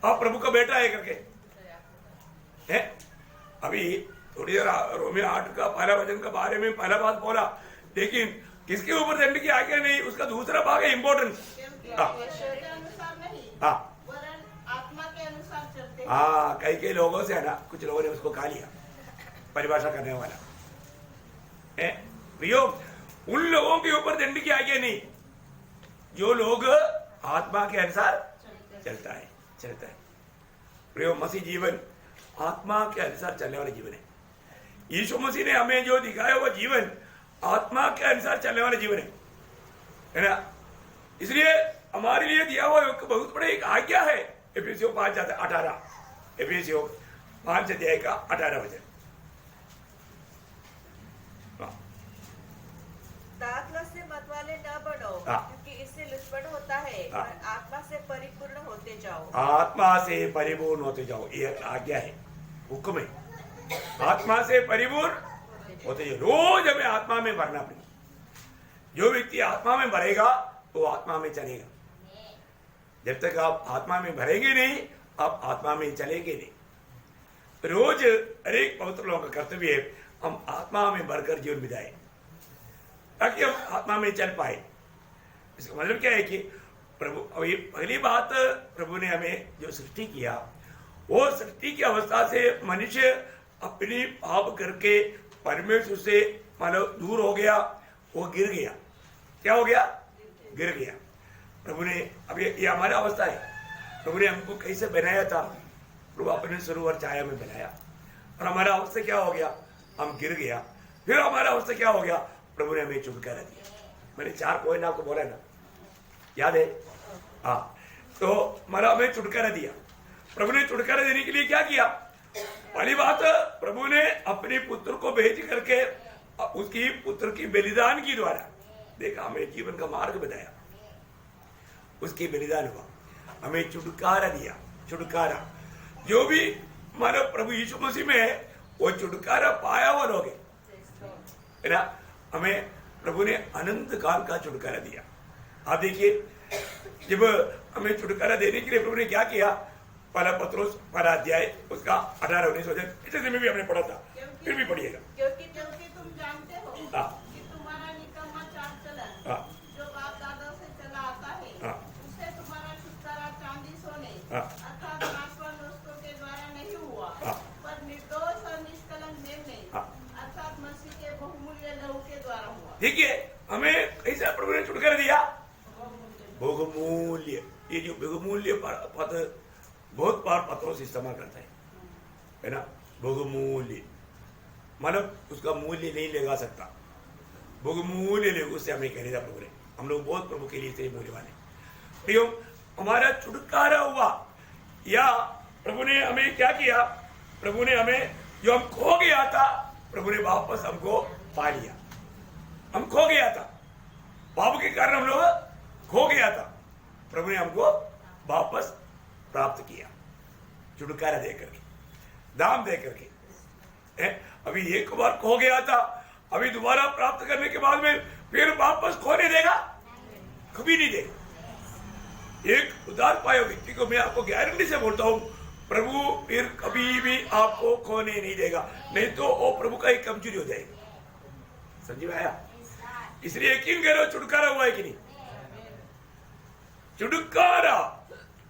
आप प्रभु का बेटा है करके? है अभी थोड़ी देर रोमियो 8 का पहला वचन का बारे में पहला बात बोला, लेकिन किसके ऊपर दंड की आज्ञा नहीं, उसका दूसरा भाग है इंपॉर्टेंट। अनुसार नहीं, वरन आत्मा के अनुसार चलते हैं। हाँ, कई लोगों से है ना, कुछ लोगों ने उसको खा लिया परिभाषा करने वाला है। प्रियो, उन लोगों के ऊपर दंड की आज्ञा नहीं जो लोग आत्मा के अनुसार चलता है। प्रियो, मसीह जीवन आत्मा के अनुसार चलने वाला जीवन है। यीशु मसीह ने हमें जो दिखाया हुआ जीवन आत्मा के अनुसार चलने वाला जीवन है ना। इसलिए हमारे लिए दिया हुआ एक बहुत बड़ा एक आज्ञा है। एफिसियों 5:18, एफिसियों 5 अध्याय का 18 वचन। दाखलत से मतवाले न बनो, क्योंकि इससे लुचपन होता है, और आत्मा से परिपूर्ण होते जाओ। आत्मा से परिपूर्ण होते जाओ, ये आज्ञा है, हुक्म है। आत्मा से परिपूर्ण होते जाओ। रोज हमें आत्मा में भरना पड़ेगा। जो व्यक्ति आत्मा में भरेगा वो आत्मा में चलेगा। जब तक आप आत्मा में भरेंगे नहीं, आप आत्मा में चलेंगे नहीं। रोज अनेक पवित्र लोगों का कर्तव्य है हम आत्मा में भरकर जीवन बिताए, ताकि हम आत्मा में चल पाए। इसका मतलब क्या है कि प्रभु, अभी पहली बात, प्रभु ने हमें जो सृष्टि किया, वो सृष्टि की अवस्था से मनुष्य अपनी पाप करके परमेश्वर से मतलब दूर हो गया, वो गिर गया। क्या हो गया? गिर गया। प्रभु ने, अब ये हमारा अवस्था है। प्रभु ने हमको कैसे बनाया था? प्रभु अपने स्वरूप और छाया में बनाया, और हमारा अवस्था क्या हो गया? हम गिर गया। फिर हमारा अवस्था क्या हो गया? प्रभु ने हमें छुटकारा दिया। मैंने 4 पॉइंट आपको बोला ना, याद है? हाँ, तो हमारा हमें छुटकारा दिया। प्रभु ने छुटकारा देने के लिए क्या किया? पहली बात, प्रभु ने अपने पुत्र को भेज करके उसकी पुत्र की बलिदान की द्वारा देखा, हमें जीवन का मार्ग बताया, उसकी बलिदान हुआ, हमें छुटकारा दिया। छुटकारा। जो भी मानव प्रभु यीशु मसीह में है वो छुटकारा पाया हुआ लोग है ना। हमें प्रभु ने अनंत काल का छुटकारा दिया। आप देखिए, जब हमें छुटकारा देने के लिए प्रभु ने क्या किया, पहला पत्रोस 12 अध्याय उसका 18-19 वचन, इसे में भी हमने पढ़ा था, फिर भी पढ़िएगा। क्योंकि तुम जानते हो हाँ। कि तुम्हारा निकम्मा चाल चलन हाँ। जो बाप दादा से चला आता है, हाँ। उससे तुम्हारा छुटकारा चांदी सोने हाँ। अर्थात नाशवान वस्तुओं के द्वारा नहीं हुआ, हाँ। पर निर्दोष और निष्कलंक मेमने हाँ। अर्थात मसीह के बहुमूल्य लहू के द्वारा हुआ। देखिए, हमें कैसा प्रभु ने छुटकारा दिया, बहुमूल्य। ये जो बहुमूल्य पद बहुत बार पत्रों से इस्तेमाल करता है ना। बहुमूल्य मतलब उसका मूल्य नहीं लगा सकता, बहुमूल्य ले उससे हमें खरीदा प्रभु ने। हम लोग बहुत प्रभु के लिए मूल्यवान है। प्रियो, हमारा छुटकारा हुआ, या प्रभु ने हमें क्या किया, प्रभु ने हमें जो हम खो गया था प्रभु ने वापस हमको पा लिया। हम खो गया था, पाप के कारण हम लोग खो गया था, प्रभु ने हमको वापस प्राप्त किया छुटकारा दे करके, दाम दे करके। अभी एक बार खो गया था, अभी दोबारा प्राप्त करने के बाद में फिर वापस खोने देगा, कभी नहीं देगा। एक उदार पाए व्यक्ति को मैं आपको गारंटी से बोलता हूं, प्रभु फिर कभी भी आपको खोने नहीं देगा, नहीं तो वो प्रभु का एक कमजोरी हो जाएगी। समझ में आया? इसलिए यकीन करो छुटकारा हुआ है कि नहीं। छुटकारा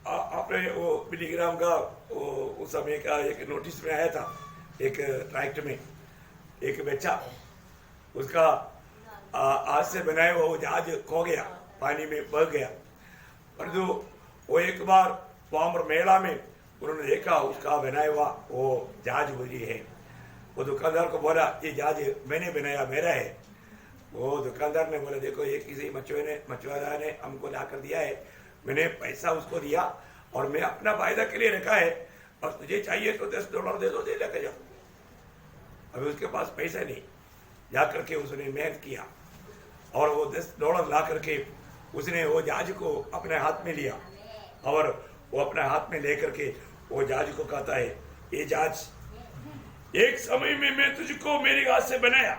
आपने वो मिलीग्राम का वो उस समय का एक नोटिस में आया था, एक ट्रैक्ट में एक बच्चा, उसका आज से बनाया हुआ वो जहाज खो गया, पानी में बह गया। और जो वो एक बार वहां मेला में उन्होंने देखा उसका बनाया हुआ वो जहाज मुझे है। वो दुकानदार को बोला ये जहाज मैंने बनाया, मेरा है। वो दुकानदार ने बोला देखो ये किसी मछुआरा ने हमको ला कर दिया है, मैंने पैसा उसको दिया और मैं अपना फायदा के लिए रखा है, और तुझे चाहिए तो $10 दे दो, दे लेकर जाओ। अभी उसके पास पैसा नहीं, जा करके उसने मेहनत किया और वो $10 ला करके उसने वो जहाज को अपने हाथ में लिया, और वो अपने हाथ में लेकर के वो जहाज को कहता है ये जहाज एक समय में मैं तुझको मेरी हाथ से बनाया,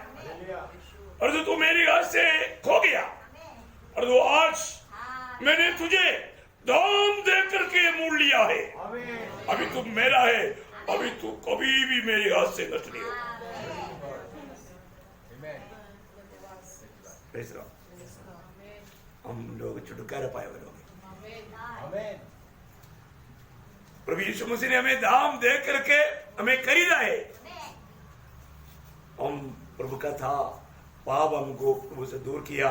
और जो तू मेरी हाथ से खो गया, और वो आज मैंने तुझे दाम दे करके मोड़ लिया है, अभी तू मेरा है, अभी तू कभी भी मेरी हाथ से नष्ट नहीं होगा। हम लोग छुटकारा पाए हुए लोग, प्रभु यीशु मसीह ने हमें दाम दे करके हमें खरीदा है। हम प्रभु का था, पाप हमको प्रभु से दूर किया,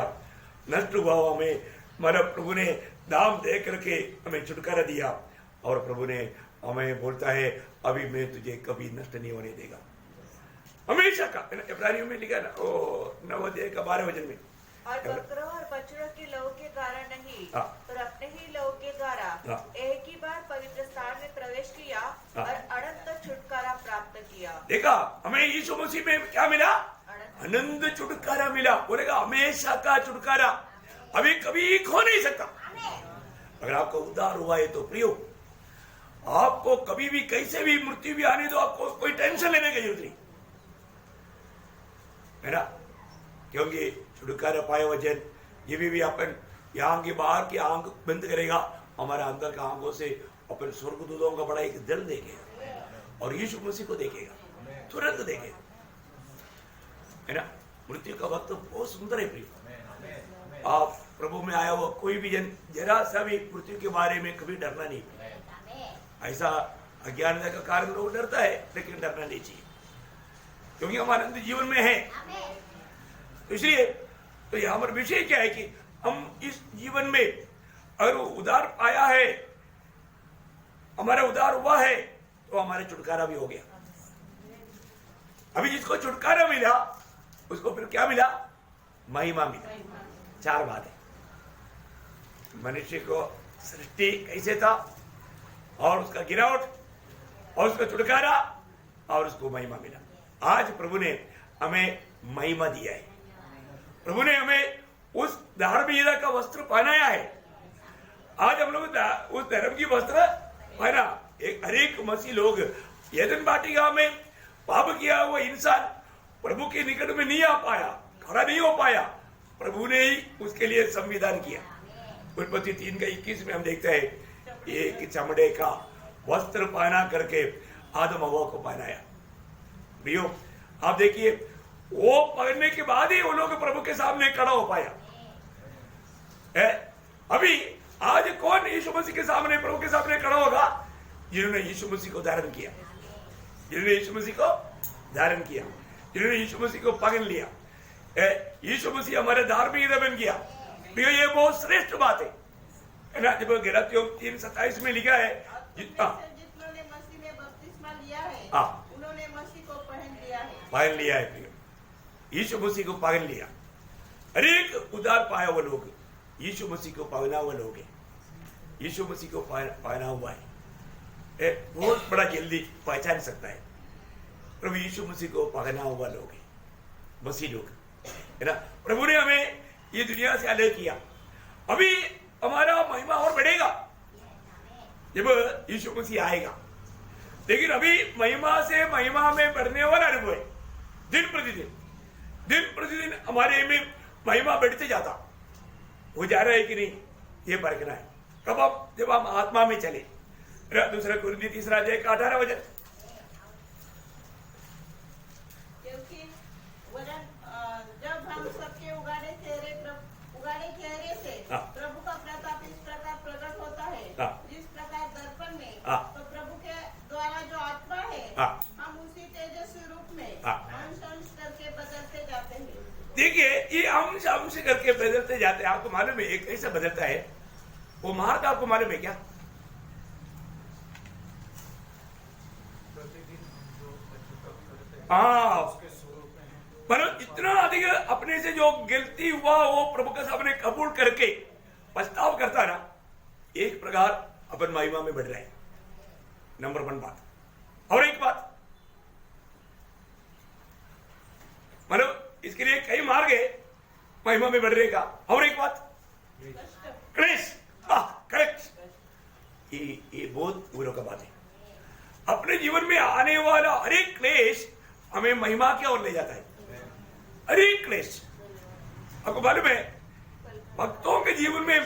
नष्ट हुआ हमें, हमारा प्रभु ने दाम दे करके हमें छुटकारा दिया, और प्रभु ने हमें बोलता है अभी मैं तुझे कभी नष्ट नहीं होने देगा, हमेशा का। इब्रानियों में लिखा ना, 9 अध्याय का 12 वचन में, और बकरों और बछड़ों के लहू के द्वारा नहीं, हाँ। पर अपने ही लहू के द्वारा हाँ। एक ही बार पवित्र स्थान में प्रवेश किया, हाँ। और अनंत छुटकारा प्राप्त किया। देखा हमें यीशु मसीह में क्या मिला, अनंत छुटकारा मिला। बोलेगा हमेशा का छुटकारा, अभी कभी खो नहीं सकता। अगर आपको उद्धार हुआ है तो प्रियो, आपको कभी भी कैसे भी मृत्यु भी आने दो, आपको कोई टेंशन लेने की जरूरत नहीं है ना, क्योंकि छुटकारा पाए वचन ये भी अपन यहाँ की बाहर की आंख बंद करेगा, हमारा अंदर का आंखों से अपन स्वर्गदूतों का बड़ा एक दल देखेगा और यीशु मसीह को देखेगा, तुरंत देखेगा, है ना। मृत्यु का वक्त बहुत सुंदर है प्रिय। आप प्रभु में आया हुआ कोई भी जन जरा सा भी मृत्यु के बारे में कभी डरना नहीं। ऐसा अज्ञानता का कारण लोग डरता है, लेकिन डरना नहीं चाहिए, क्योंकि हम आनंद जीवन में है। तो इसलिए तो यहाँ पर विषय क्या है कि हम इस जीवन में अगर उद्धार पाया है, हमारा उद्धार हुआ है, तो हमारा छुटकारा भी हो गया। अभी जिसको छुटकारा मिला उसको फिर क्या मिला, महिमा मिला। 4 बात है, मनुष्य को सृष्टि कैसे था, और उसका गिरावट, और उसका छुटकारा, और उसको महिमा मिला। आज प्रभु ने हमें महिमा दिया है, प्रभु ने हमें उस धार्मिकता का वस्त्र पहनाया है। आज हम लोग उस धर्म की वस्त्र है ना। एक हर एक मसीह लोग एदन वाटिका में पाप किया हुआ इंसान प्रभु के निकट में नहीं आ पाया, खड़ा नहीं हो पाया, प्रभु ने ही उसके लिए संविधान किया। उत्पत्ति 3:21 में हम देखते हैं एक चमड़े का वस्त्र पहना करके आदम हवा को पहनाया। प्रियो आप देखिए, वो पहनने के बाद ही वो लोग प्रभु के सामने खड़ा हो पाया है। अभी आज कौन यीशु मसीह के सामने, प्रभु के सामने खड़ा होगा? जिन्होंने यीशु मसीह को धारण किया, जिन्होंने यीशु मसीह को धारण किया, जिन्होंने यीशु मसीह को पहन लिया। यीशु मसीह हमारे धार्मिक बन गया। ये बहुत श्रेष्ठ बात है ना। जब गलातियों 3:27 में लिखा है, जिन्होंने मसीह में बपतिस्मा लिया है, उन्होंने मसीह को पहन लिया है। पहन लिया है, यीशु मसीह को पहन लिया। हर एक उद्धार पाया हुआ लोग यीशु मसीह को पहना हुआ लोग है। यीशु मसीह को पहना हुआ है, बहुत बड़ा जल्दी पहचान सकता है। प्रभु यीशु मसीह को पहना हुआ लोग है, मसीह लोग है ना। प्रभु ने हमें ये दुनिया से अलग किया। अभी हमारा महिमा और बढ़ेगा जब यीशु मसीह आएगा। लेकिन अभी महिमा से महिमा में बढ़ने वाला अनुभव है। दिन प्रतिदिन हमारे में महिमा बढ़ते जाता हो जा रहा है कि नहीं, ये परखना है। कब हम, जब हम आत्मा में चले। दूसरा कुरिन्थी 3:18 वचन, क्योंकि जब हम सबके उगाड़े चेहरे से प्रभु का प्रताप इस प्रकार प्रकट होता है, जिस प्रकार दर्पण में, तो प्रभु के द्वारा जो आत्मा है, हम उसी तेजस्वी रूप में अंश करके बदलते जाते हैं। देखिए, ये अंश करके बदलते जाते हैं। आपको मालूम है एक कैसे बदलता है वो मार्ग? आपको मालूम है क्या? पर इतना अधिक अपने से जो गलती हुआ वो प्रभु के सामने कबूल करके पछताव करता ना, एक प्रकार अपन महिमा में बढ़ रहे हैं। नंबर 1 बात। और एक बात, मतलब इसके लिए कई मार्ग है महिमा में बढ़ने का। और एक बात, क्लेश। करेक्ट, ये बहुत बुरा का बात है। अपने जीवन में आने वाला हर एक क्लेश हमें महिमा की ओर ले जाता है। हर एक क्लेश, आपको मालूम है भक्तों के जीवन में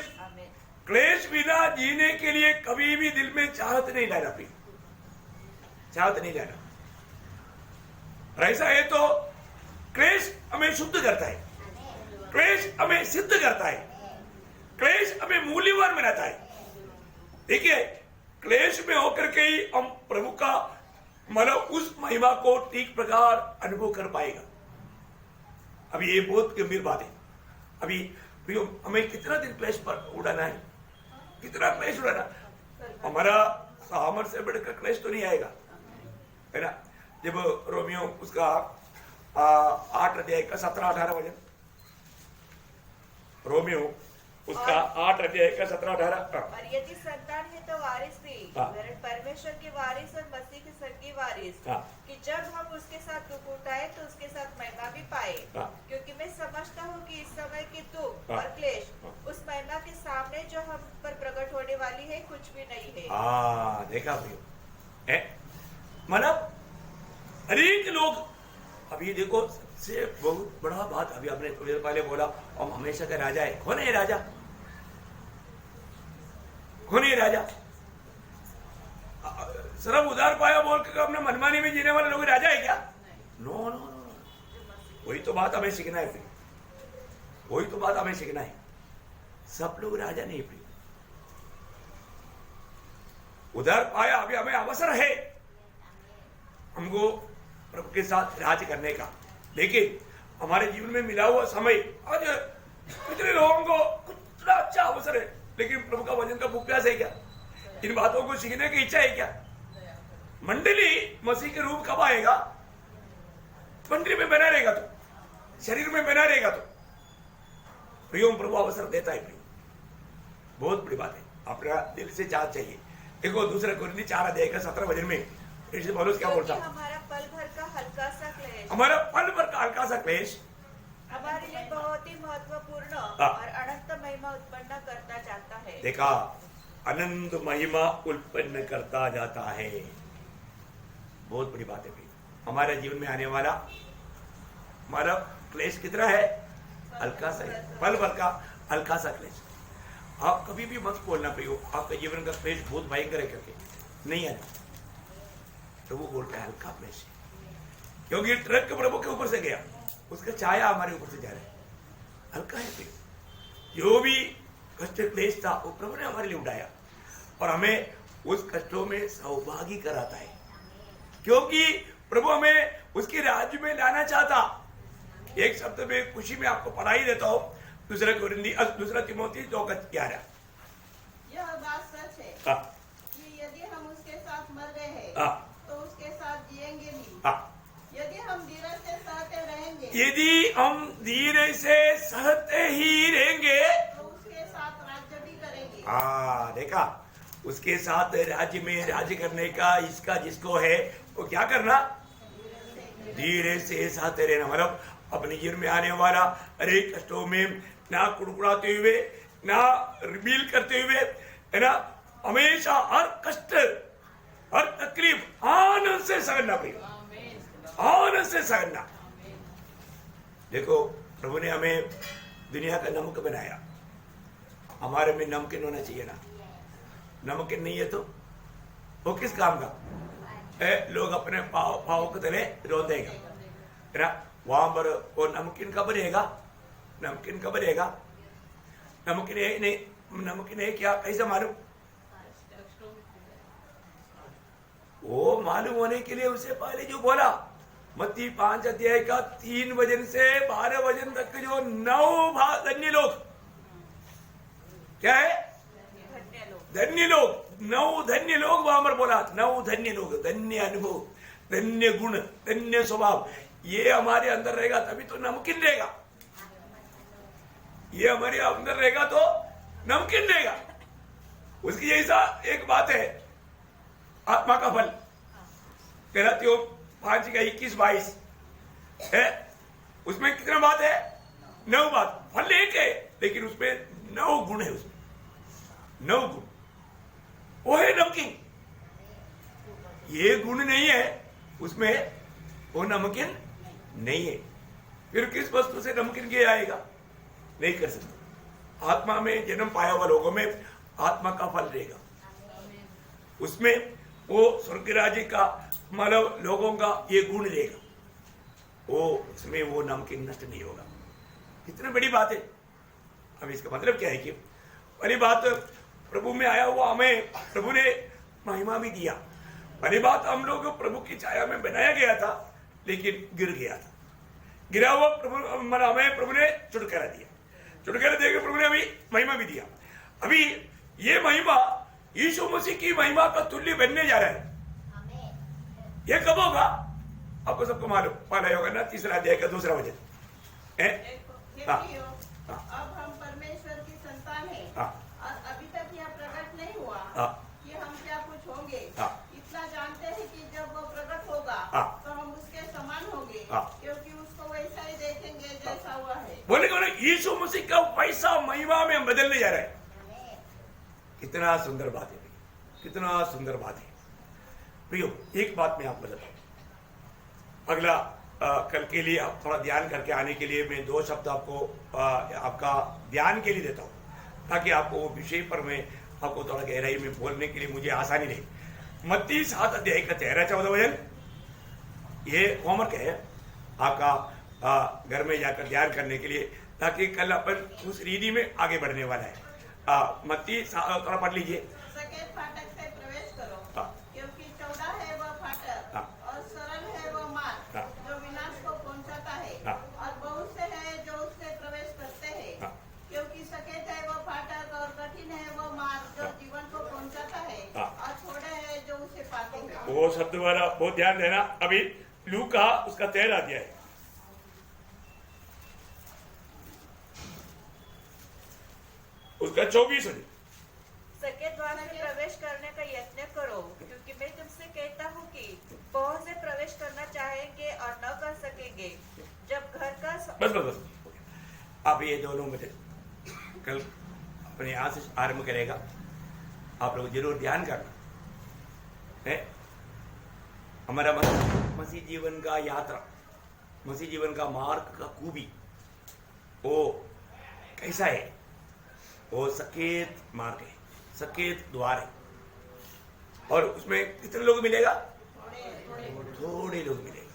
क्लेश बिना जीने के लिए कभी भी दिल में चाहत नहीं लाना, चाहत नहीं लाना। ऐसा है तो क्लेश हमें शुद्ध करता है, क्लेश हमें सिद्ध करता है, क्लेश हमें मूल्यवान बनाता है। देखिए, क्लेश में होकर के ही हम प्रभु का मतलब उस महिमा को ठीक प्रकार अनुभव कर पाएगा। अभी ये बहुत गंभीर बात है। अभी हमें कितना दिन क्लेश पर उड़ाना है, कितना क्लेश उड़ाना? हमारा सामर्थ से बढ़कर क्लेश तो नहीं आएगा, है ना। जब रोमियो उसका 8:17-18 वचन, रोमियो उसका 8:17-18। और यदि संतान है तो वारिस भी, परमेश्वर के वारिस और मसीह के स्वर्गीय वारिस, कि जब हम उसके साथ दुख उठाए तो उसके साथ महिमा भी पाए। क्योंकि मैं समझता हूँ कि इस समय के दुख और क्लेश उस महिमा के सामने जो हम पर प्रकट होने वाली है कुछ भी नहीं है। देखा भाई, मतलब अनेक लोग, अभी देखो सबसे बहुत बड़ा बात, अभी आपने थोड़ी देर पहले बोला हम हमेशा का राजा है। कौन है राजा? कौन है राजा? सिर्फ उधार पाया बोल के अपने मनमानी में जीने वाले लोग राजा है क्या? नो नो नो, वही तो बात हमें सीखना है। वही तो बात हमें सीखना है। सब लोग राजा नहीं प्रिय। उधार पाया, अभी हमें अवसर है हमको प्रभु के साथ राज करने का। लेकिन हमारे जीवन में मिला हुआ समय, आज कितने लोगों को कितना अच्छा अवसर है, लेकिन प्रभु का वचन का भूख प्यास है क्या? इन बातों को सीखने की इच्छा है क्या? मंडली मसीह के रूप कब आएगा? मंडली में बना रहेगा तो, शरीर में बना रहेगा तो। प्रियो, प्रभु अवसर देता है। प्रियो, बहुत बड़ी बात है। अपना दिल से चाह चाहिए। देखो, दूसरा कुरिन्थी 4:17 वचन में पौलुस क्या बोलता? हमारा पल भर का हल्का सा क्लेश, हमारा पल भर का हल्का सा क्लेश हमारे लिए बहुत ही महत्वपूर्ण और अनंत महिमा उत्पन्न करता जाता है। देखा, अनंत महिमा उत्पन्न करता जाता है। बहुत बड़ी बात है भाई। हमारे जीवन में आने वाला हमारा क्लेश कितना है? हल्का सा है, पल भर का हल्का सा क्लेश। आप कभी भी मत बोलना प्रियो आपका जीवन का क्लेश बहुत भयंकर है, करके नहीं है तो वो बोलता है हल्का क्लेश, क्योंकि ट्रक प्रभु के ऊपर से गया, उसका छाया हमारे ऊपर से जा रहा है, हल्का है प्रियो। जो भी कष्ट क्लेश था वो प्रभु ने हमारे लिए उठाया और हमें उस कष्टों में सौभागी कराता है, क्योंकि प्रभु हमें उसके राज्य में लाना चाहता। एक शब्द में खुशी में आपको पढ़ाई देता हूं, दूसरा तिमोथी 2:11। यह बात सच है कि यदि हम उसके साथ मर गए हैं तो उसके साथ जिएंगे भी। यदि हम धीरज से सहते रहेंगे, यदि हम धीरे से सहते ही रहेंगे तो उसके साथ राज्य भी करेंगे। देखा, उसके साथ राज्य में राज्य करने का इसका जिसको है वो क्या करना? धीरे से सहते रहना। मतलब अपने जीवन में आने वाला अरे कष्टों में ना कुड़कुड़ाते हुए, ना रिबील करते हुए, है ना, हमेशा हर कष्ट हर तकलीफ आनंद से सहना पड़ेगा, आनंद से सहना। देखो प्रभु ने हमें दुनिया का नमक बनाया, हमारे में नमकीन होना चाहिए ना। नमकीन नहीं है तो वो किस काम का? लोग अपने पाव के तले रो देगा, है ना। वहां पर वो नमकीन कब रहेगा? नमकीन कब रहेगा? नमकीन है नहीं, नमकीन है क्या? कैसे मालूम? वो मालूम होने के लिए उसे पहले जो बोला मत्ती 5 अध्याय का 3 वचन से 12 वचन तक के जो 9 धन्य लोग, क्या है? धन्य लोग, 9 धन्य लोग वहां पर बोला। 9 धन्य लोग, धन्य अनुभव, धन्य गुण, धन्य स्वभाव, ये हमारे अंदर रहेगा तभी तो नमकीन रहेगा। ये हमारे अंदर रहेगा तो नमकीन रहेगा। उसकी जैसा एक बात है आत्मा का फल, गलातियों 5:21-22 है। उसमें कितना बात है? 9 बात। फल एक है लेकिन उसमें 9 गुण है, उसमें 9 गुण, वो है नमकीन। ये गुण नहीं है उसमें, वो नमकीन नहीं है। फिर किस वस्तु से नमकीन किया जाएगा? नहीं कर सकते। आत्मा में जन्म पाया हुआ लोगों में आत्मा का फल रहेगा, उसमें वो स्वर्ग राज्य का मतलब लोगों का ये गुण रहेगा, वो उसमें वो नमकीन नष्ट नहीं होगा। इतनी बड़ी बात है। अब इसका मतलब क्या है कि पहली बात प्रभु में आया हुआ हमें प्रभु ने महिमा भी दिया। पहली बात हम लोग प्रभु की छाया में बनाया गया था लेकिन गिर गया था। गिरा हुआ प्रभु हमें प्रभु ने छुटकारा दिया, छुटकारा देकर प्रभु ने अभी महिमा भी दिया। अभी ये महिमा यीशु मसीह की महिमा का तुल्य बनने जा रहा है। ये कब होगा? आपको सबको मालूम, पहला होगा ना 3 अध्याय का 2 वचन। अब हम परमेश्वर की संतान हैं और अभी तक यह प्रकट नहीं हुआ कि हम क्या कुछ होंगे। इतना जानते हैं कि जब वो प्रकट होगा तो हम उसके समान होंगे, क्योंकि उसको वैसा ही देखेंगे जैसा हुआ है। बोले यीशु मसीह का वैसा महिमा में हम बदलने जा रहे हैं। कितना सुंदर बात है, कितना सुंदर बात है प्रियो। एक बात मैं आपको बताऊं, अगला कल के लिए आप थोड़ा ध्यान करके आने के लिए मैं 2 शब्द आपको आपका ध्यान के लिए देता हूं, ताकि आपको वो विषय पर मैं आपको थोड़ा गहराई में बोलने के लिए मुझे आसानी रही। मत्ती 7 अध्याय का 13-14 वचन, ये होमवर्क है आपका घर में जाकर ध्यान करने के लिए, ताकि कल अपन उस रीति में आगे बढ़ने वाला है। मत्ती थोड़ा पढ़ लीजिए। सकेत फाटक से प्रवेश करो, क्योंकि चौड़ा है वह फाटक और सरल है वह मार्ग जो विनाश को पहुंचाता है, और बहुत से हैं जो उससे प्रवेश करते हैं। क्योंकि सकेत है वह फाटक और कठिन है वह मार्ग जो जीवन को पहुंचाता है, और थोड़े हैं जो उसे पाते हैं। वो शब्द वाला बहुत ध्यान देना। अभी लूका उसका 13 अध्याय, उसका 24 है। सके द्वार से प्रवेश करने का यत्न करो, क्योंकि मैं तुमसे कहता हूँ कि बहुत से प्रवेश करना चाहेंगे और न कर सकेंगे। जब घर का बस आप ये दोनों में कल अपने यहाँ से आरंभ करेगा। आप लोग जरूर ध्यान करना है। हमारा मसीह जीवन का यात्रा, मसीह जीवन का मार्ग का खूबी वो कैसा है? वो सकेत मार्ग है, सकेत द्वार है। और उसमें कितने लोग मिलेगा? थोड़े लोग मिलेगा,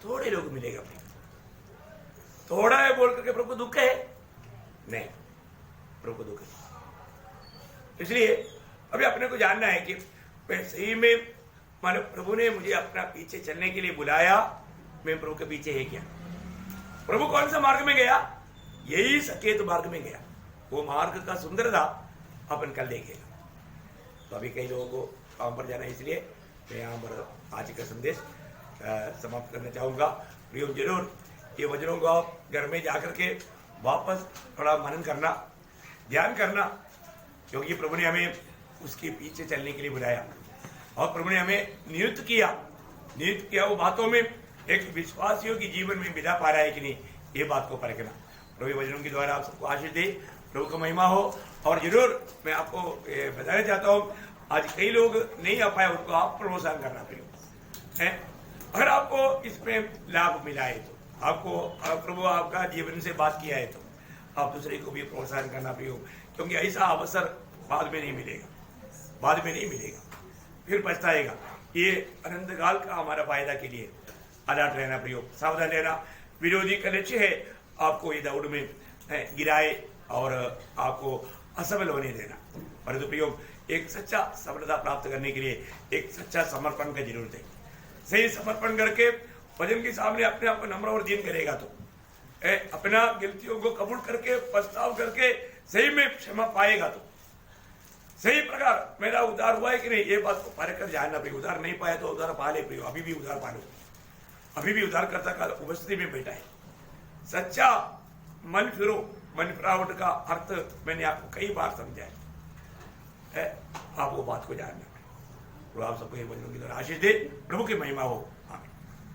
थोड़े लोग मिलेगा। थोड़ा है बोल करके प्रभु दुख है? नहीं, प्रभु दुख है। इसलिए अभी अपने को जानना है कि मैं सही में मानो प्रभु ने मुझे अपना पीछे चलने के लिए बुलाया, मैं प्रभु के पीछे है क्या? प्रभु कौन सा मार्ग में गया? यही सकेत मार्ग में गया। वो मार्ग का सुंदरता अपन कल देखेगा। तो अभी कई लोगों को काम पर जाना है, इसलिए मैं यहाँ पर आज का संदेश समाप्त करना चाहूँगा। प्रियो जरूर ये वचनों को आप घर में जाकर के वापस थोड़ा मनन करना, ध्यान करना, क्योंकि प्रभु ने हमें उसके पीछे चलने के लिए बुलाया और प्रभु ने हमें नियुक्त किया वो बातों में एक विश्वासियों की जीवन में विदा पा रहा है कि नहीं, ये बात को परखना। प्रभु वचनों के द्वारा आप सबको आशीष दे, प्रभु का महिमा हो। और जरूर मैं आपको बताना चाहता हूँ, आज कई लोग नहीं आ पाए, उनको आप प्रोत्साहन करना पड़ेगा। अगर आपको इसमें लाभ मिला है तो आपको प्रभु आपका जीवन से बात किया है तो आप दूसरे को भी प्रोत्साहन करना पड़ेगा, क्योंकि ऐसा अवसर बाद में नहीं मिलेगा, फिर पछताएगा। ये अनंत काल का हमारा फायदा के लिए अलर्ट रहना प्रयोग, सावधान रहना। विरोधी का लक्ष्य है आपको ये दौड़ में गिराए और आपको असफल होने देना। परंतु प्रयोग एक सच्चा सफलता प्राप्त करने के लिए एक सच्चा समर्पण का जरूरत है। सही समर्पण करके वचन के सामने अपने आप को नम्र और दीन करेगा तो अपना गलतियों को कबूल करके पछताव करके सही में क्षमा पाएगा तो सही प्रकार मेरा उद्धार हुआ है कि नहीं, ये बात को परख कर जानना पड़ेगा। उद्धार नहीं पाया तो उद्धार पा ले प्रियो, अभी भी उद्धार पा लो, अभी भी उद्धार करता का उपस्थिति में बैठा है। सच्चा मन फिरावट का अर्थ मैंने आपको कई बार समझाया, आप वो बात को जानना। तो आप सबको ये वचनों की तरह आशीष दे, प्रभु की महिमा हो। आमीन।